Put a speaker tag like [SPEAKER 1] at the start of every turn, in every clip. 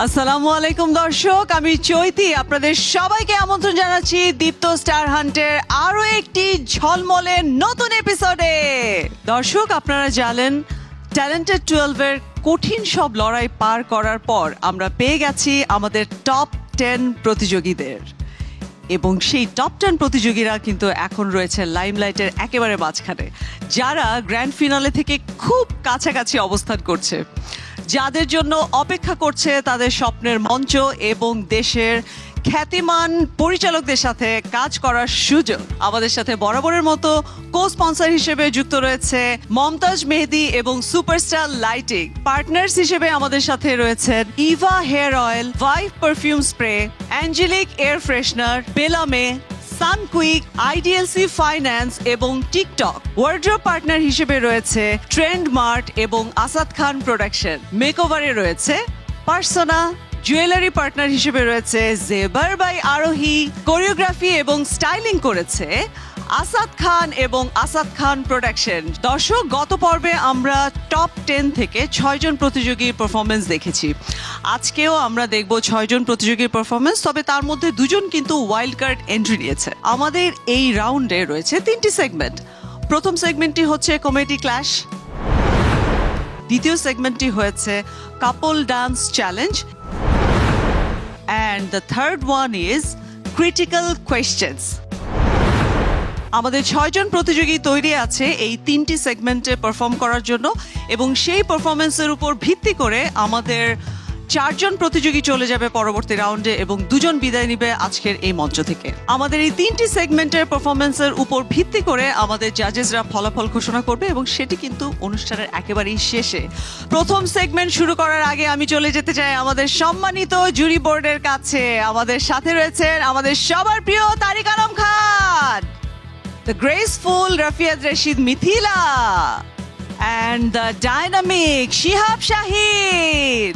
[SPEAKER 1] আসসালামু আলাইকুম দর্শক, আমি চৈতি আপনাদের সবাইকে আমন্ত্রণ জানাচ্ছি দীপ্ত স্টার হান্টের আরো একটি ঝলমলে নতুন এপিসোডে। দর্শক, আপনারা জানেন ট্যালেন্টেড 12 এর কঠিন সব লড়াই পার করার পর আমরা পেয়ে গেছি আমাদের টপ 10 প্রতিযোগীদের, এবং সেই টপ 10 প্রতিযোগীরা কিন্তু এখন রয়েছে লাইমলাইটের একেবারে মাঝখানে, যারা গ্র্যান্ড ফিনালে থেকে খুব কাছাকাছি অবস্থান করছে, যাদের জন্য অপেক্ষা করছে তাদের স্বপ্নের মঞ্চ এবং দেশের খ্যাতিমান পরিচালকদের সাথে কাজ করার সুযোগ। আমাদের সাথে বরাবরের মতো কো স্পন্সর হিসেবে যুক্ত রয়েছে মমতাজ মেহেদি এবং সুপারস্টার লাইটিং। পার্টনার্স হিসেবে আমাদের সাথে রয়েছেন Eva hair oil, Vibe perfume spray, angelic air freshener, বেলামে, সানকুইক, আইডিএলসি ফাইন্যান্স এবং টিকটক। ওয়ার্ড্রোব পার্টনার হিসেবে রয়েছে ট্রেন্ড মার্ট এবং আসাদ খান প্রোডাকশন। মেকওভারে রয়েছে পার্সোনা। জুয়েলারি পার্টনার হিসেবে রয়েছে জেবার বাই আরোহী। কোরিওগ্রাফি এবং স্টাইলিং করেছে আসাদ খান এবং আসাদ খান প্রোডাকশন। দর্শক, গত পর্বে আমরা টপ 10 থেকে 6 জন প্রতিযোগীর পারফরমেন্স দেখেছি। আজকেও আমরা দেখব 6 জন প্রতিযোগীর পারফরমেন্স, তবে তার মধ্যে 2 জন কিন্তু ওয়াইল্ড কার্ড এন্ট্রি নিয়েছে। আমাদের এই রাউন্ডে রয়েছে 3টি সেগমেন্ট। প্রথম সেগমেন্টটি হচ্ছে কমেডি ক্ল্যাশ, দ্বিতীয় সেগমেন্টটি হয়েছে couple dance challenge, and the third one is critical questions. আমাদের 6 জন প্রতিযোগী তৈরি আছে এই 3টি সেগমেন্টে পারফর্ম করার জন্য, এবং সেই পারফরমেন্সের উপর ভিত্তি করে আমাদের 4 জন প্রতিযোগী চলে যাবে পরবর্তী রাউন্ডে এবং 2 জন বিদায় নিবে আজকের এই মঞ্চ থেকে। আমাদের এই 3টি সেগমেন্টের পারফরমেন্সের উপর ভিত্তি করে আমাদের জাজেসরা ফলাফল ঘোষণা করবে, এবং সেটি কিন্তু অনুষ্ঠানের একেবারেই শেষে। প্রথম সেগমেন্ট শুরু করার আগে আমি চলে যেতে চাই আমাদের সম্মানিত জুরি বোর্ডের কাছে। আমাদের সাথে রয়েছেন আমাদের সবার প্রিয় তারিক Alam Khan, the graceful Rafiat Rashid Mithila, and the dynamic Shihab Shahid.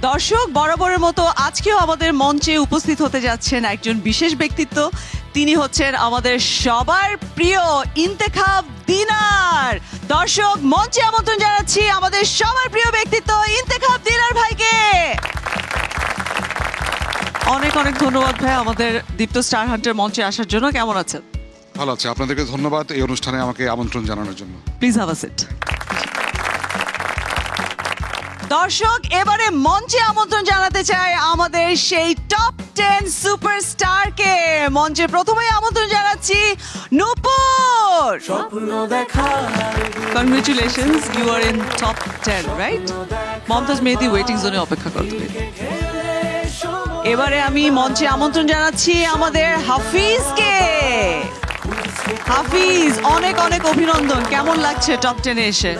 [SPEAKER 1] দর্শক, বরাবরের মতো আজকেও আমাদের মঞ্চে উপস্থিত হতে যাচ্ছেন একজন বিশেষ ব্যক্তিত্ব। তিনি হচ্ছেন আমাদের সবার প্রিয় ইন্তেখাব দিনার। দর্শক, মঞ্চে আমন্ত্রণ জানাচ্ছি আমাদের সবার প্রিয় ব্যক্তিত্ব ইন্তেখাব দিনার ভাইকে। অনেক অনেক ধন্যবাদ ভাই আমাদের দীপ্ত স্টার হান্টের মঞ্চে আসার জন্য। কেমন আছেন?
[SPEAKER 2] ভালো আছে, আপনাদেরকে ধন্যবাদ এই অনুষ্ঠানে আমাকে আমন্ত্রণ জানানোর জন্য।
[SPEAKER 1] Please have a seat. দর্শক, এবারে মঞ্চে আমন্ত্রণ জানাতে চাই আমাদের সেই টপ 10 সুপারস্টারকে। মঞ্চে প্রথমেই আমন্ত্রণ জানাচ্ছি Nupur. Congratulations, you are in top 10, right? Momtaz Mehedi waiting জোনে অপেক্ষা করতে। এবারে আমি মঞ্চে আমন্ত্রণ জানাচ্ছি আমাদের হাফিজকে। হাফিজ, অনেক অনেক অভিনন্দন। কেমন লাগছে টপ 10 এ এসে?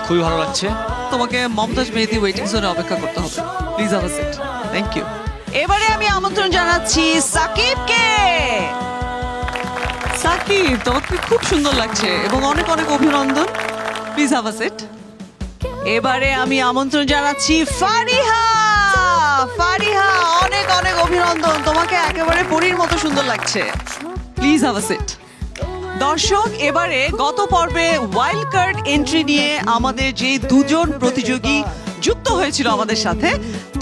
[SPEAKER 3] খুবই ভালো লাগছে।
[SPEAKER 1] তোমাকে মমতাজ মেহেদি ওয়েটিং জোনে অপেক্ষা করতে হবে। Please have a seat. Thank you. এবারে আমি আমন্ত্রণ জানাচ্ছি সাকিবকে। সাকিব, তোমাকে খুব সুন্দর লাগছে এবং অনেক অনেক অভিনন্দন। Please have a seat. এবারে আমি আমন্ত্রণ জানাচ্ছি ফারিহা। ফারিহা, অনেক অনেক অভিনন্দন, তোমাকে একেবারে পরীর মতো সুন্দর লাগছে। Please have a seat. দর্শক, এবারে গত পর্বে ওয়াইল্ড কার্ড এন্ট্রি নিয়ে আমাদের যে 2 জন প্রতিযোগী যুক্ত হয়েছিল আমাদের সাথে,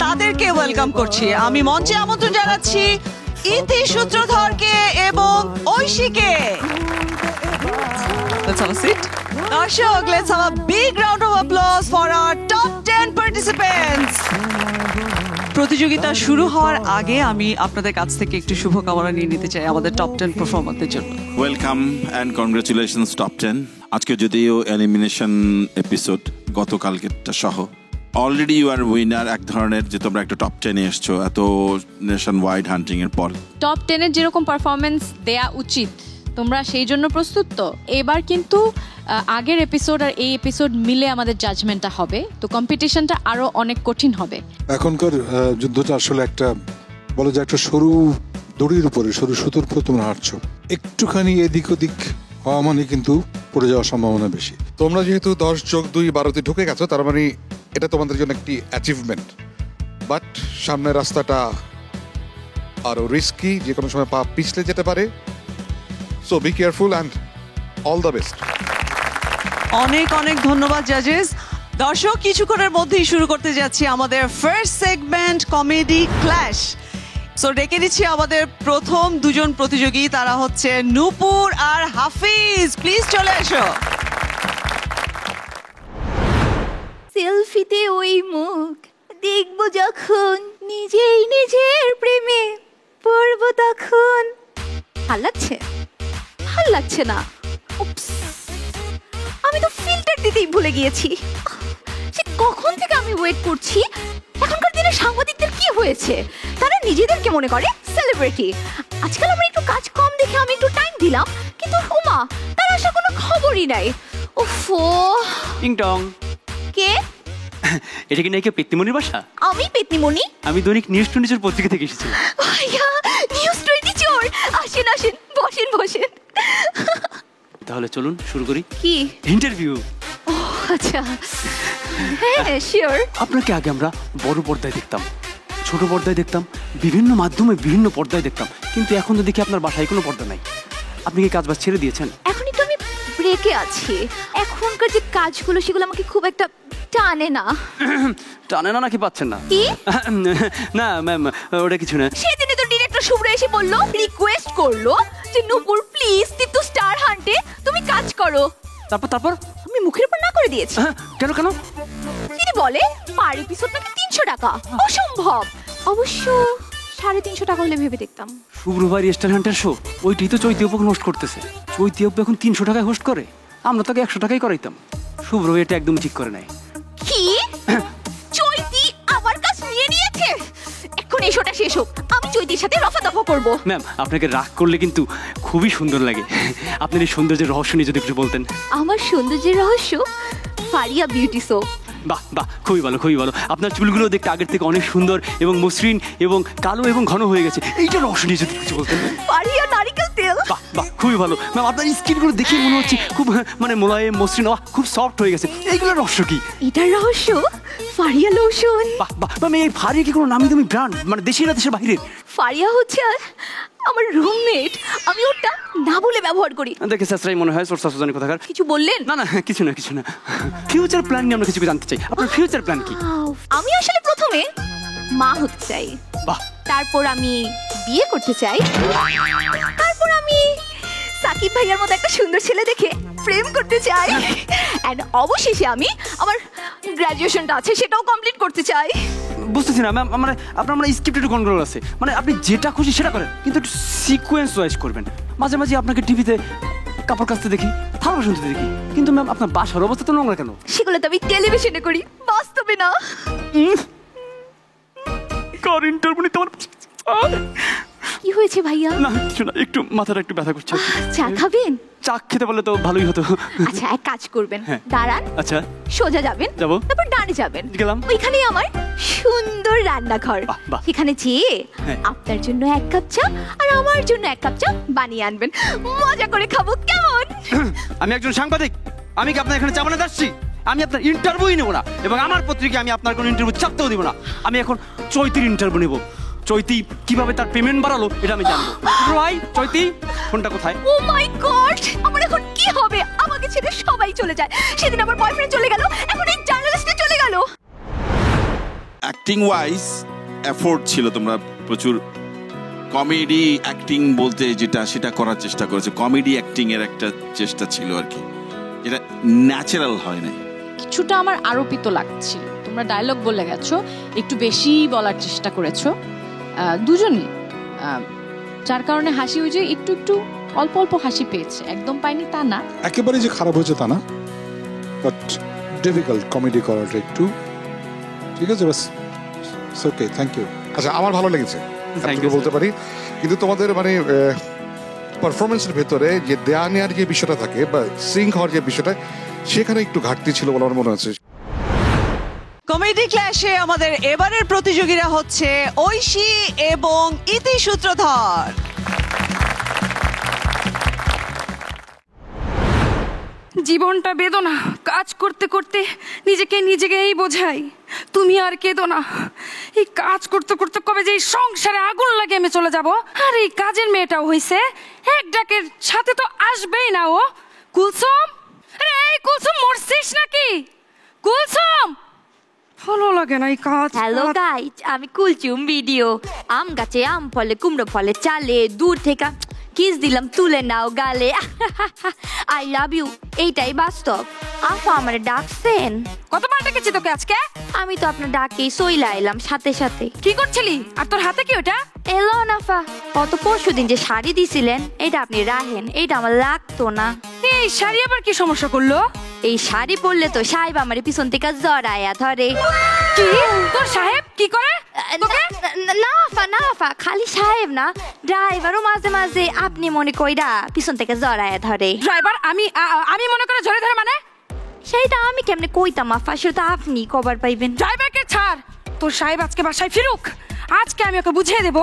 [SPEAKER 1] তাদেরকে ওয়েলকাম করছি। আমি মঞ্চে আমন্ত্রণ জানাচ্ছি ইতি সূত্রধরকে এবং ঐশীকে। Let's have a seat. দর্শক, let's have a big round of applause for our top 10 participants. প্রতিযোগিতা শুরু হওয়ার আগে আমি আপনাদের কাছ থেকে একটু শুভকামনা নিয়ে নিতে চাই আমাদের টপ 10 পারফর্মারদের জন্য।
[SPEAKER 4] Welcome and congratulations top 10। আজকে যদিও এলিমিনেশন এপিসোড গতকালকেরটা সহ, অলরেডি ইউ আর উইনার এক ধরনের, যে তোমরা একটা টপ 10 এ এসছো এত নেশন ওয়াইড হান্টিং এর পর।
[SPEAKER 5] টপ 10 এর যেরকম পারফরমেন্স দেয়া উচিত, তোমরা সেই জন্য প্রস্তুত তো? এবার কিন্তু আগের এপিসোড আর এই এপিসোড মিলে আমাদের জাজমেন্টটা হবে, তো কম্পিটিশনটা আরো অনেক কঠিন হবে।
[SPEAKER 6] এখনকার যুদ্ধটা আসলে একটা বলা যায় একটা সরু দড়ির উপরে, সরু সুতোর উপরে তোমরা হাঁটছো। একটুখানি এদিক ওদিক হওয়া মানে কিন্তু পড়ে যাওয়ার সম্ভাবনা বেশি।
[SPEAKER 2] তোমরা যেহেতু 10 যোগ 2 12তে ঢুকে গেছো, তার মানে এটা তোমাদের জন্য একটি অ্যাচিভমেন্ট। বাট সামনের রাস্তাটা আরো রিস্কি, যে কোনো সময় পা পিছলে যেতে পারে। So be careful and all the best.
[SPEAKER 1] অনেক অনেক ধন্যবাদ জাজেস। দর্শক কিছুক্ষণের মধ্যেই শুরু করতে যাচ্ছি আমাদের first segment comedy clash. So ডেকে নিচ্ছি আমাদের প্রথম দুজন প্রতিযোগী, তারা হচ্ছে নূপুর আর হাফিজ। প্লিজ চলে এসো।
[SPEAKER 7] সেলফিতে ওই মুখ দেখবো যখন, নিজেই নিজের প্রেমে পড়বো তখন। ভাল লাগছে? ভাল লাগছে না? উপস, আমি তো ফিল্টার দিতেই ভুলে গিয়েছি। সে কখন থেকে আমি ওয়েট করছি। এখনকার দিনে সাংবাদিকদের কি হয়েছে, তারা নিজেদেরকে মনে করে সেলিব্রিটি। আজকাল আমরা একটু কাজ কম দেখে আমি একটু টাইম দিলাম, কিন্তু ওমা, তার আসার কোনো খবরই নাই। ওফো,
[SPEAKER 3] টিং টং।
[SPEAKER 7] কে?
[SPEAKER 3] এটা কি নাকি পেত্নিমণির বাসা?
[SPEAKER 7] আমি পেতনিমণি।
[SPEAKER 3] আমি দৈনিক নিউজ 24 পত্রিকা থেকে এসেছি।
[SPEAKER 7] ভাইয়া, নিউজ 24। আসেন আসেন, বসেন বসেন।
[SPEAKER 3] তাহলে চলুন শুরু করি।
[SPEAKER 7] কি
[SPEAKER 3] ইন্টারভিউ?
[SPEAKER 7] ও আচ্ছা, হ্যাঁ শিওর।
[SPEAKER 3] আপনাকে আগে আমরা বড় পর্দায় দেখতাম, ছোট পর্দায় দেখতাম, বিভিন্ন মাধ্যমে বিভিন্ন পর্দায় দেখতাম, কিন্তু এখন তো দেখি আপনার বাসায় কোনো পর্দা নাই। আপনি কি কাজ বাজ ছেড়ে দিয়েছেন?
[SPEAKER 7] এখন একটু আমি ব্রেকে আছি। এখনকার যে কাজগুলো সেগুলো আমাকে খুব একটা টানে না।
[SPEAKER 3] টানে না নাকি পাচ্ছেন না?
[SPEAKER 7] কি?
[SPEAKER 3] না ম্যাম, ওটা কিছু না।
[SPEAKER 7] সেদিনে তো ডিরেক্টর শুভ্র এসে বললো, রিকোয়েস্ট করলো যে নূপুর প্লিজ দীপ্ত স্টার হান্টে তুমি কাজ করো।
[SPEAKER 3] তারপর
[SPEAKER 7] আমি মুখের উপর না করে দিয়েছি।
[SPEAKER 3] কেন?
[SPEAKER 7] তিনি বলে পার এপিসোড নাকি 300 টাকা। অসম্ভব। অবশ্য 350 টাকা হলে ভেবে দেখতাম।
[SPEAKER 3] শুক্রবার স্টার হান্টার শো, ওইটাই তো চৈতি অপু হোস্ট করতেছে। চৈতি অপু এখন 300 টাকায় হোস্ট করে, আমরা তাকে 100 টাকায় করাইতাম। শুভ্র এটা একদম ঠিক করে নাই।
[SPEAKER 7] কি? চৈতি আবার কাজ নিয়ে নিয়েছে? এখন এই শোটা শেষ হোক, আমি চৈতির সাথে রফা দফা করবো।
[SPEAKER 3] ম্যাম, আপনাকে রাগ করলে কিন্তু খুবই সুন্দর লাগে। আপনার এই সৌন্দর্যের রহস্য নিয়ে যদি একটু বলতেন।
[SPEAKER 7] আমার সৌন্দর্যের রহস্য ফারিয়া বিউটি সোপ।
[SPEAKER 3] বাহ, খুবই ভালো। আপনার চুলগুলো দেখতে আগের থেকে অনেক সুন্দর এবং মসৃণ এবং কালো এবং ঘন হয়ে গেছে। এইটা রহস্য নিয়ে যদি কিছু বলতেন।
[SPEAKER 7] ফারিয়া নারিকেল তেল।
[SPEAKER 3] বাহ, খুবই ভালো ম্যাম। আপনার স্কিনগুলো দেখে মনে হচ্ছে খুব মানে মোলায়েম, মসৃণ, খুব সফট হয়ে গেছে। এইগুলো রহস্য কি?
[SPEAKER 7] এটার রহস্য ফারিয়া লোশন।
[SPEAKER 3] বাহ, ম্যাম এই ফারিয়া কি কোনো নামি দামি ব্র্যান্ড, মানে দেশি না দেশের বাইরের?
[SPEAKER 7] ফারিয়া হচ্ছে আমার রুমমেট, আমি ওটা না বলে ব্যবহার করি।
[SPEAKER 3] দেখে স্যাসরাই মনে হয় সোর্স সুজানি কোথাকার।
[SPEAKER 7] কিছু বললেন?
[SPEAKER 3] না, কিছু না। ফিউচার প্ল্যান নিয়ে আমরা কিছু জানতে চাই। আপনার ফিউচার প্ল্যান কি?
[SPEAKER 7] আমি আসলে প্রথমে মা হতে চাই,
[SPEAKER 3] বাহ।
[SPEAKER 7] তারপর আমি বিয়ে করতে চাই, তারপর আমি সাকিব ভাইয়ার মতো একটা সুন্দর ছেলে দেখে প্রেম করতে চাই, এন্ড অবশেষে আমি আমার গ্র্যাজুয়েশনটা আছে সেটাও কমপ্লিট করতে চাই।
[SPEAKER 3] বুঝতেছি না ম্যাম, মানে আপনার মানে স্ক্রিপ্ট একটু কন্ট্রোল আছে, মানে আপনি যেটা খুশি সেটা করেন, কিন্তু একটু সিকোয়েন্স ওয়াইজ করবেন। মাঝে আপনাকে টিভিতে কাপড় কাচতে দেখি, থালা শুনতে দেখি, কিন্তু ম্যাম আপনার বাসার অবস্থা তো নোংরা কেন?
[SPEAKER 7] সেগুলো তো আমি টেলিভিশনে করি, বাস্তবে না। কি হয়েছে ভাইয়া?
[SPEAKER 3] না কিছু না, একটু মাথাটা একটু ব্যথা করছে।
[SPEAKER 7] চা খাবেন?
[SPEAKER 3] চা খেতে বললে তো ভালোই হতো।
[SPEAKER 7] আচ্ছা এক কাজ করবেন,
[SPEAKER 3] হ্যাঁ।
[SPEAKER 7] দাঁড়ান,
[SPEAKER 3] আচ্ছা
[SPEAKER 7] সোজা যাবেন,
[SPEAKER 3] যাবো।
[SPEAKER 7] তারপর ডানে যাবেন,
[SPEAKER 3] গেলাম।
[SPEAKER 7] ওইখানেই আমার সুন্দর রান্নাঘর।
[SPEAKER 3] বাহ।
[SPEAKER 7] সেখানে যেয়ে
[SPEAKER 3] হ্যাঁ।
[SPEAKER 7] আপনার জন্য 1 কাপ চা আর আমার জন্য 1 কাপ চা বানিয়ে আনবেন, মজা করে খাবো, কেমন?
[SPEAKER 3] আমি একজন সাংবাদিক, আমি কি আপনার এখানে চা বানাতে আসছি? আমি আপনার ইন্টারভিউ নেব না, এবং আমার পত্রিকায় আমি আপনার কোনো ইন্টারভিউ চাপতেও দিব না। আমি এখন চৈতির ইন্টারভিউ নেব। চৈতি কিভাবে তার পেমেন্ট বাড়ালো এটা আমি জানবো। ভাই চৈতি, ফোনটা কোথায়?
[SPEAKER 7] ও মাই গড, আমার এখন কি হবে? আমাকে ছেড়ে সবাই চলে যায়। সেদিন আমার বয়ফ্রেন্ড চলে গেল, এখন এই জার্নালিস্টে চলে গেল।
[SPEAKER 4] অ্যাক্টিং ওয়াইজ এফোর্ট ছিল, তোমরা প্রচুর কমেডি অ্যাক্টিং বলতে যেটা সেটা করার চেষ্টা করেছে। কমেডি অ্যাক্টিং এর একটা চেষ্টা ছিল আর কি, যেটা ন্যাচারাল হয় নাই।
[SPEAKER 5] কিছুটা আমার আরোপিত লাগছিল। তোমরা ডায়লগ বলে গেছো, একটু বেশি বলার চেষ্টা করেছো দুজনই, যার কারণে হাসি ওই যে একটু অল্প হাসি পেয়েছে, একদম পাইনি তা না।
[SPEAKER 6] একেবারে যে খারাপ হয়েছে তা না, বাট ডিফিকাল্ট কমেডি করাটা একটু, ঠিক আছে, বাস ওকে, থ্যাংক ইউ।
[SPEAKER 2] আচ্ছা, আমার ভালো লেগেছে,
[SPEAKER 3] you,
[SPEAKER 2] বলতে পারি, কিন্তু তোমাদের মানে পারফরমেন্সের ভেতরে যে দেয়া নেওয়ার যে বিষয়টা থাকে বা সিঙ্ক হওয়ার যে বিষয়টা, সেখানে একটু ঘাটতি ছিল বলে আমার মনে হচ্ছে।
[SPEAKER 1] কমেডি ক্ল্যাশে আমাদের এবারের প্রতিযোগীরা হচ্ছে ঐশী এবং ইতি সূত্রধর।
[SPEAKER 8] জীবনটা বেদনা, কাজ করতে করতে নিজেকেই বোঝাই। তুমি আর কেঁদো না, এই কাজ করতে করতে কবে যে এই সংসারে আগুন লাগে আমি চলে যাব। আর এই কাজের মেয়েটাও হইছে এক ডাকের সাথে তো আসবেই না ও। কুলসুম, আরে এই কুলসুম, মরছিস নাকি? কুলসুম, ভালো লাগে না এই কাজ।
[SPEAKER 7] হ্যালো গাইজ, আমি কুলচুম ভিডিও। আম গাছে আম ফলে, কুমড়ো ফলে চালে, দূর থেকে কিস দিলাম তুলে নাও গালে। আই লাভ ইউ, এইটাই বাস্তব। আপা আমারে ডাকছেন?
[SPEAKER 8] কতবার ডেকেছি তোকে আজকে?
[SPEAKER 7] আমি তো আপনার ডাকেই সইলা এলাম সাথে সাথে।
[SPEAKER 8] কি করছিলি? আর তোর হাতে কি ওটা?
[SPEAKER 7] এলো নাফা, কত পরশুদিন যে শাড়ি দিছিলেন, এটা আপনি রাখেন, এটা আমার লাগতো না।
[SPEAKER 8] এই শাড়ি আবার কি সমস্যা করলো?
[SPEAKER 7] এই শাড়ি পরলে তো সাহেব আমার পিছন থেকে জড়ায়া ধরে।
[SPEAKER 8] কি? তোর সাহেব কি করে তোকে?
[SPEAKER 7] না আফা, না আফা, খালি সাহেব না, ড্রাইভারও মাঝে মাঝে আপনি মনে কইরা পিছন থেকে জড়ায়া ধরে।
[SPEAKER 8] ড্রাইভার আমি মনে করে জড়ে ধরে মানে?
[SPEAKER 7] সেইটা আমি কেমনে কইতাম আফা, সেটা আপনি কবার পাইবেন।
[SPEAKER 8] ড্রাইভারকে ছাড়, তোর সাহেব আজকে বাসায় ফিরুক, আজকে আমি ওকে বুঝিয়ে দেব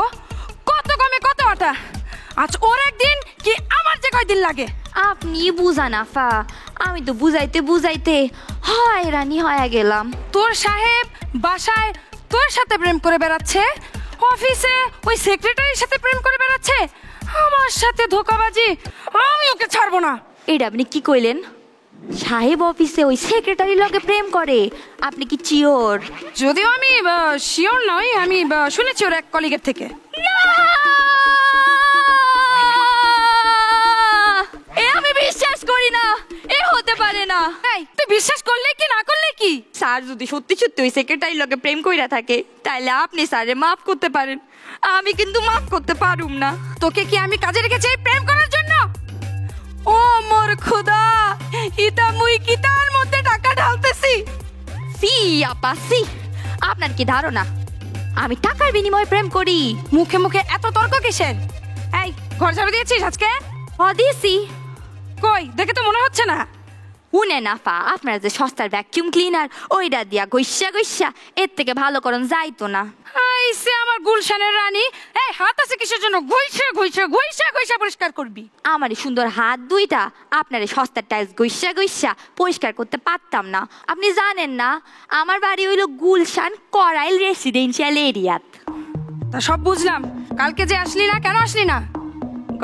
[SPEAKER 8] কত কমে কত আটা। আজ ওর একদিন কি আমার যে কয়দিন লাগে।
[SPEAKER 7] আপনি বুঝান আফা, আমি তো বুঝাইতে বুঝাইতে হয়রানি হয়ে গেলাম।
[SPEAKER 8] তোর সাহেব বাসায় তোর সাথে প্রেম করে বেড়াচ্ছে, অফিসে ওই সেক্রেটারির সাথে প্রেম করে বেড়াচ্ছে, আমার সাথে ধোঁকাবাজি, আমি ওকে ছাড়বো না।
[SPEAKER 7] এটা আপনি কি কইলেন? সাহেব অফিসে ওই সেক্রেটারি লগে প্রেম করে? আপনি কি চিওর?
[SPEAKER 8] যদিও আমি শিওর নই, আমি শুনেছি ওর এক কলিগের থেকে।
[SPEAKER 7] এ আমি বিশ্বাস করি না, এ হতে পারে না।
[SPEAKER 8] এই তুই বিশ্বাস করলে কি না করলে কি?
[SPEAKER 7] স্যার যদি সত্যি সত্যি ওই সেক্রেটারি লগে প্রেম কইরা থাকে, তাহলে আপনি স্যারে মাফ করতে পারেন, আমি কিন্তু মাফ করতে পারুম না।
[SPEAKER 8] তোকে কি আমি কাজে রেখেছি এই প্রেম করার জন্য? ও মোর খোদা, ইতা মুই কি তার মধ্যে টাকা ঢালতেছি?
[SPEAKER 7] সি আপা সি, আপনার কি ধারণা আমি টাকার বিনিময়ে প্রেম করি?
[SPEAKER 8] মুখে মুখে এত তর্ক কিসের? এই ঘর ঝাড়ু দিয়েছিস আজকে?
[SPEAKER 7] দিয়েছি।
[SPEAKER 8] কই দেখে তো মনে হচ্ছে না।
[SPEAKER 7] উনে নাফা, আপনার যে সস্তার ভ্যাকিউম ক্লিনার, ওইটা দিয়া গৈসা গৈসা এর থেকে ভালো করণ যাইতো না।
[SPEAKER 8] আইসে আমার গুলশানের রানী, এই হাত আছে কিসের জন্য? ঘইসা ঘইসা ঘইসা ঘইসা পরিষ্কার করবি।
[SPEAKER 7] আমার এই সুন্দর হাত দুইটা আপনার এই সস্তার টাইলস গৈসা গৈসা পরিষ্কার করতে পারতাম না। আপনি জানেন না, আমার বাড়ি হইলো গুলশান করাইল রেসিডেন্সিয়াল এরিয়াত।
[SPEAKER 8] তা সব বুঝলাম, কালকে যে আসলি না, কেন আসলি না?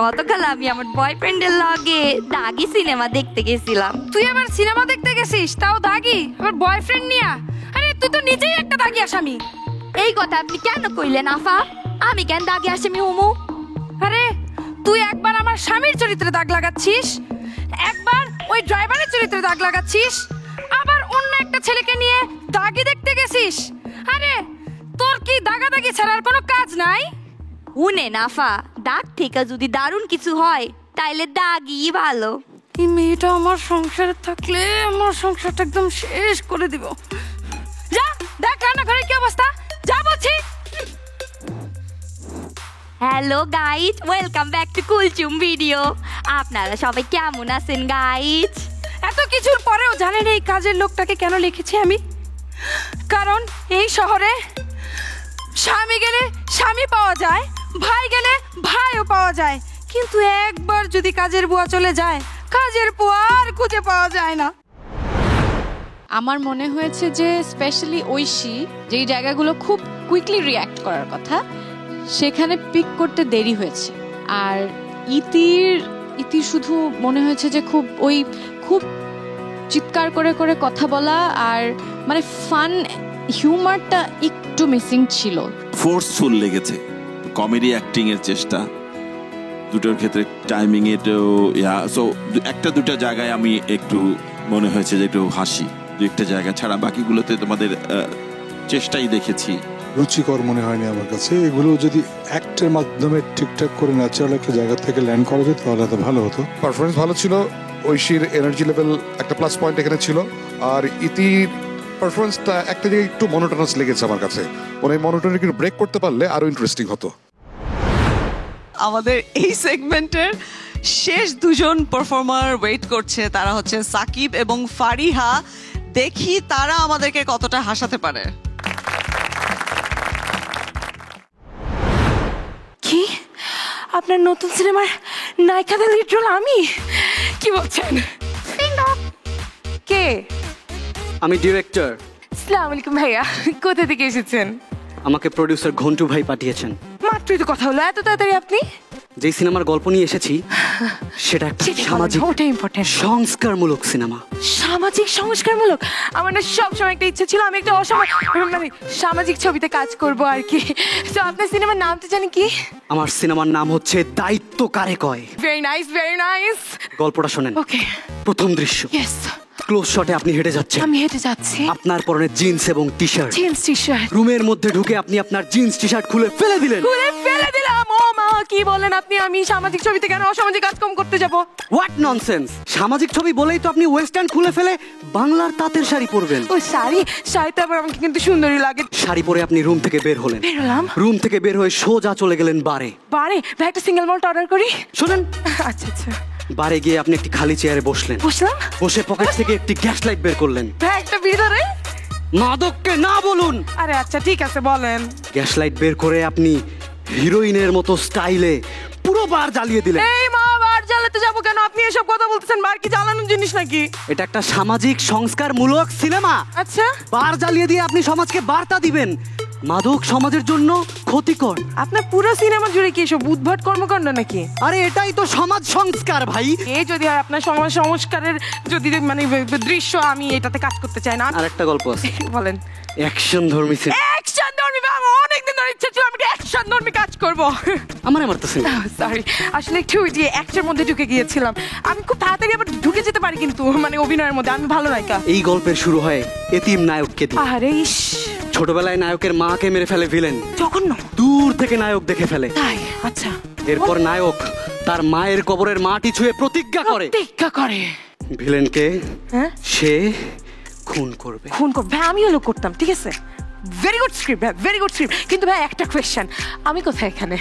[SPEAKER 7] গতকাল আমি আমার বয়ফ্রেন্ডের লগে দাগি সিনেমা দেখতে গেছিলাম।
[SPEAKER 8] তুই আবার সিনেমা দেখতে গেছিস, তাও দাগি, আবার বয়ফ্রেন্ড নিয়া? আরে তুই তো নিজেই একটা দাগি আসামি।
[SPEAKER 7] এই কথা আপনি কেন কইলেন আফা? আমি কেন দাগি আসামি হমু?
[SPEAKER 8] আরে তুই একবার আমার স্বামীর চরিত্রে দাগ লাগাচ্ছিস, একবার ওই ড্রাইভারের চরিত্রে দাগ লাগাচ্ছিস, আবার অন্য একটা ছেলেকে নিয়ে দাগি দেখতে গেছিস। আরে তোর কি দাগাদাগি ছাড়ার কোনো কাজ নাই?
[SPEAKER 7] উনে নাফা, দাগ থেকে যদি দারুণ কিছু হয় তাইলে দাগই ভালো।
[SPEAKER 8] এই মেয়েটা আমার সংসারে থাকলে আমার সংসারটা একদম শেষ করে দিব। যা দেখ রান্নাঘরের কি অবস্থা, যা বলছি।
[SPEAKER 7] Hello guys, welcome back two Kulsum video. আপনারা সবাই কেমন আছেন গাইজ?
[SPEAKER 8] এত কিছুর পরেও জানেন এই কাজের লোকটাকে কেন লিখেছি আমি? কারণ এই শহরে স্বামী গেলে স্বামী পাওয়া যায়, ভাই গেলে ভাইও পাওয়া যায়, কিন্তু একবার যদি কাজের বুয়া চলে যায়, কাজের বুয়া আর খুঁজে পাওয়া যায় না।
[SPEAKER 5] আমার মনে হয়েছে যে স্পেশালি ঐশী যেই জায়গাগুলো খুব কুইকলি রিয়্যাক্ট করার কথা, সেখানে পিক করতে দেরি হয়েছে। আর ইতির শুধু মনে হয়েছে যে খুব চিৎকার করে করে কথা বলা, আর মানে ফান হিউমারটা একটু মিসিং ছিল।
[SPEAKER 4] ফোর্সফুল লেগেছে, কমেডি অ্যাক্টিং এর চেষ্টা দুটোর ক্ষেত্রে, টাইমিং এটাও সো একটা দুটা জায়গায় আমি একটু মনে হয়েছে যে একটু হাসি, দু একটা জায়গা ছাড়া বাকিগুলোতে তোমাদের চেষ্টাই দেখেছি।
[SPEAKER 6] রুচিকর মনে হয়নি আমার কাছে। এগুলো যদি অ্যাক্টের মাধ্যমে ঠিকঠাক করে ন্যাচারাল একটা জায়গা থেকে ল্যান্ড করা যেত তাহলে তো ভালো হতো।
[SPEAKER 2] পারফরমেন্স ভালো ছিল, ঐশীর এনার্জি লেভেল একটা প্লাস পয়েন্ট এখানে ছিল, আর ইতির পারফরমেন্সটা একটা জায়গায় একটু মনোটোনাস লেগেছে আমার কাছে। ওর এই মনোটোনি একটু ব্রেক করতে পারলে আরো ইন্টারেস্টিং হতো।
[SPEAKER 1] আমাদের এই সেগমেন্টের শেষ দুজন পারফর্মার ওয়েট করছে, তারা হচ্ছে সাকিব এবং ফারিহা। দেখি তারা আমাদেরকে কতটা হাসাতে পারে।
[SPEAKER 8] কি আপনার নতুন সিনেমার নায়িকাদের লিড রোল আমি? কি বলছেন? কে?
[SPEAKER 9] আমি ডিরেক্টর।
[SPEAKER 8] আসসালামু আলাইকুম ভাইয়া, কোথা থেকে এসেছেন?
[SPEAKER 9] আমাকে প্রডিউসার ঘন্টু ভাই পাঠিয়েছেন।
[SPEAKER 8] মাত্রই তো কথা হলো, এত তাড়াতাড়ি আপনি?
[SPEAKER 9] যেই সিনেমার গল্প নিয়ে এসেছি সেটা একটা
[SPEAKER 8] সেটাই বলেন,
[SPEAKER 9] সামাজিক
[SPEAKER 8] ওটাই ইম্পর্টেন্ট।
[SPEAKER 9] সংস্কারমূলক সিনেমা।
[SPEAKER 8] সামাজিক সংস্কারমূলক, আমার না সবসময় একটা ইচ্ছা ছিল আমি একটা মানে সামাজিক ছবিতে কাজ করব আর কি। তো আপনার সিনেমার নামটা জানি কি?
[SPEAKER 9] আমার সিনেমার নাম হচ্ছে দায়িত্ব কারে কয়।
[SPEAKER 8] Very nice, very nice.
[SPEAKER 9] গল্পটা শোনেন।
[SPEAKER 8] ওকে।
[SPEAKER 9] প্রথম দৃশ্য,
[SPEAKER 8] ইয়েস।
[SPEAKER 9] ক্লোজ শটে আপনি হেঁটে যাচ্ছেন,
[SPEAKER 8] আমি হেঁটে যাচ্ছি,
[SPEAKER 9] আপনার পরনে জিন্স এবং T shirt.
[SPEAKER 8] Jeans T shirt
[SPEAKER 9] রুমের মধ্যে ঢুকে আপনি আপনার জিন্স টি শার্ট খুলে ফেলে দিলেন।
[SPEAKER 8] খুলে ফেলে দিলাম। ও মা, কি বলেন আপনি? আমি সামাজিক ছবিতে কেন অসামাজিক কাজকর্ম করতে যাব?
[SPEAKER 9] What nonsense! সামাজিক ছবি বলেই তো আপনি ওয়েস্টার্ন খুলে ফেলে বাংলার তাঁতের শাড়ি পরবেন।
[SPEAKER 8] ও শাড়িতে আবার আমাকে কিন্তু সুন্দরী লাগে।
[SPEAKER 9] শাড়ি পরে আপনি রুম থেকে বের হলেন।
[SPEAKER 8] বের হলাম।
[SPEAKER 9] রুম থেকে বের হয়ে সোজা চলে গেলেন বারে।
[SPEAKER 8] বারে ভাই একটা সিঙ্গেল মল্ট অর্ডার করি।
[SPEAKER 9] শোনেন,
[SPEAKER 8] আচ্ছা আচ্ছা।
[SPEAKER 9] বারে গিয়ে আপনি একটি খালি চেয়ারে বসলেন।
[SPEAKER 8] বসলাম।
[SPEAKER 9] বসে পকেট থেকে একটি গ্যাস লাইট বের করলেন।
[SPEAKER 8] ভাই একটা ভিতরে।
[SPEAKER 9] মাদককে না বলুন।
[SPEAKER 8] আরে আচ্ছা ঠিক আছে বলেন।
[SPEAKER 9] গ্যাস লাইট বের করে আপনি হিরোইনের মতো স্টাইলে পুরো বার জ্বালিয়ে দিলেন।
[SPEAKER 8] এই মা, বার জ্বালাতে যাবো কেন? আপনি এসব কথা বলতেছেন, বার কি জ্বালানোর জিনিস নাকি?
[SPEAKER 9] এটা একটা সামাজিক সংস্কারমূলক সিনেমা।
[SPEAKER 8] আচ্ছা,
[SPEAKER 9] বার জ্বালিয়ে দিয়ে আপনি সমাজকে বার্তা দিবেন মাদক সমাজের জন্য ক্ষতিকর।
[SPEAKER 8] আপনার পুরো সিনেমা জুড়ে কি এসব উদ্ভট কর্মকাণ্ড নাকি?
[SPEAKER 9] আরে এটাই তো সমাজ সংস্কার ভাই।
[SPEAKER 8] এই যদি হয় আপনার সমাজ সংস্কারের যদি মানে দৃশ্য, আমি এটাতে কাজ করতে চাই না।
[SPEAKER 9] আর একটা গল্প আছে।
[SPEAKER 8] বলেন।
[SPEAKER 9] অ্যাকশন ধর্মী সিনেমা।
[SPEAKER 8] অ্যাকশন ধর্মী? আমার অনেকদিন ধরে ইচ্ছা ছিল আমি অ্যাকশন ধর্মী কাজ করব।
[SPEAKER 9] আমার মারতেছেন।
[SPEAKER 8] সরি, আসলে একটু যে অ্যাক্টের মধ্যে ঢুকে গিয়েছিলাম। আমি খুব তাড়াতাড়ি আবার ঢুকে যেতে পারি কিন্তু মানে অভিনয়ের মধ্যে আমি ভালো নায়িকা।
[SPEAKER 9] এই গল্পের শুরু হয় এতিম নায়ককে দিয়ে।
[SPEAKER 8] আরে ইস,
[SPEAKER 9] ছোটবেলায় নায়কের মাকে মেরে ফেলে ভিলেন।
[SPEAKER 8] জঘন্য।
[SPEAKER 9] দূর থেকে নায়ক দেখে ফেলে।
[SPEAKER 8] তাই? আচ্ছা।
[SPEAKER 9] এরপর নায়ক তার মায়ের কবরের মাটি ছুঁয়ে প্রতিজ্ঞা করে।
[SPEAKER 8] প্রতিজ্ঞা করে
[SPEAKER 9] ভিলেনকে
[SPEAKER 8] হ্যাঁ
[SPEAKER 9] সে খুন করবে।
[SPEAKER 8] খুন করবে? ভাই আমিও লোক করতাম, ঠিক আছে? ভেরি গুড স্ক্রিপ্ট ভাই, ভেরি গুড স্ক্রিপ্ট। কিন্তু ভাই একটা কোয়েশ্চেন, আমি কোথায় এখানে?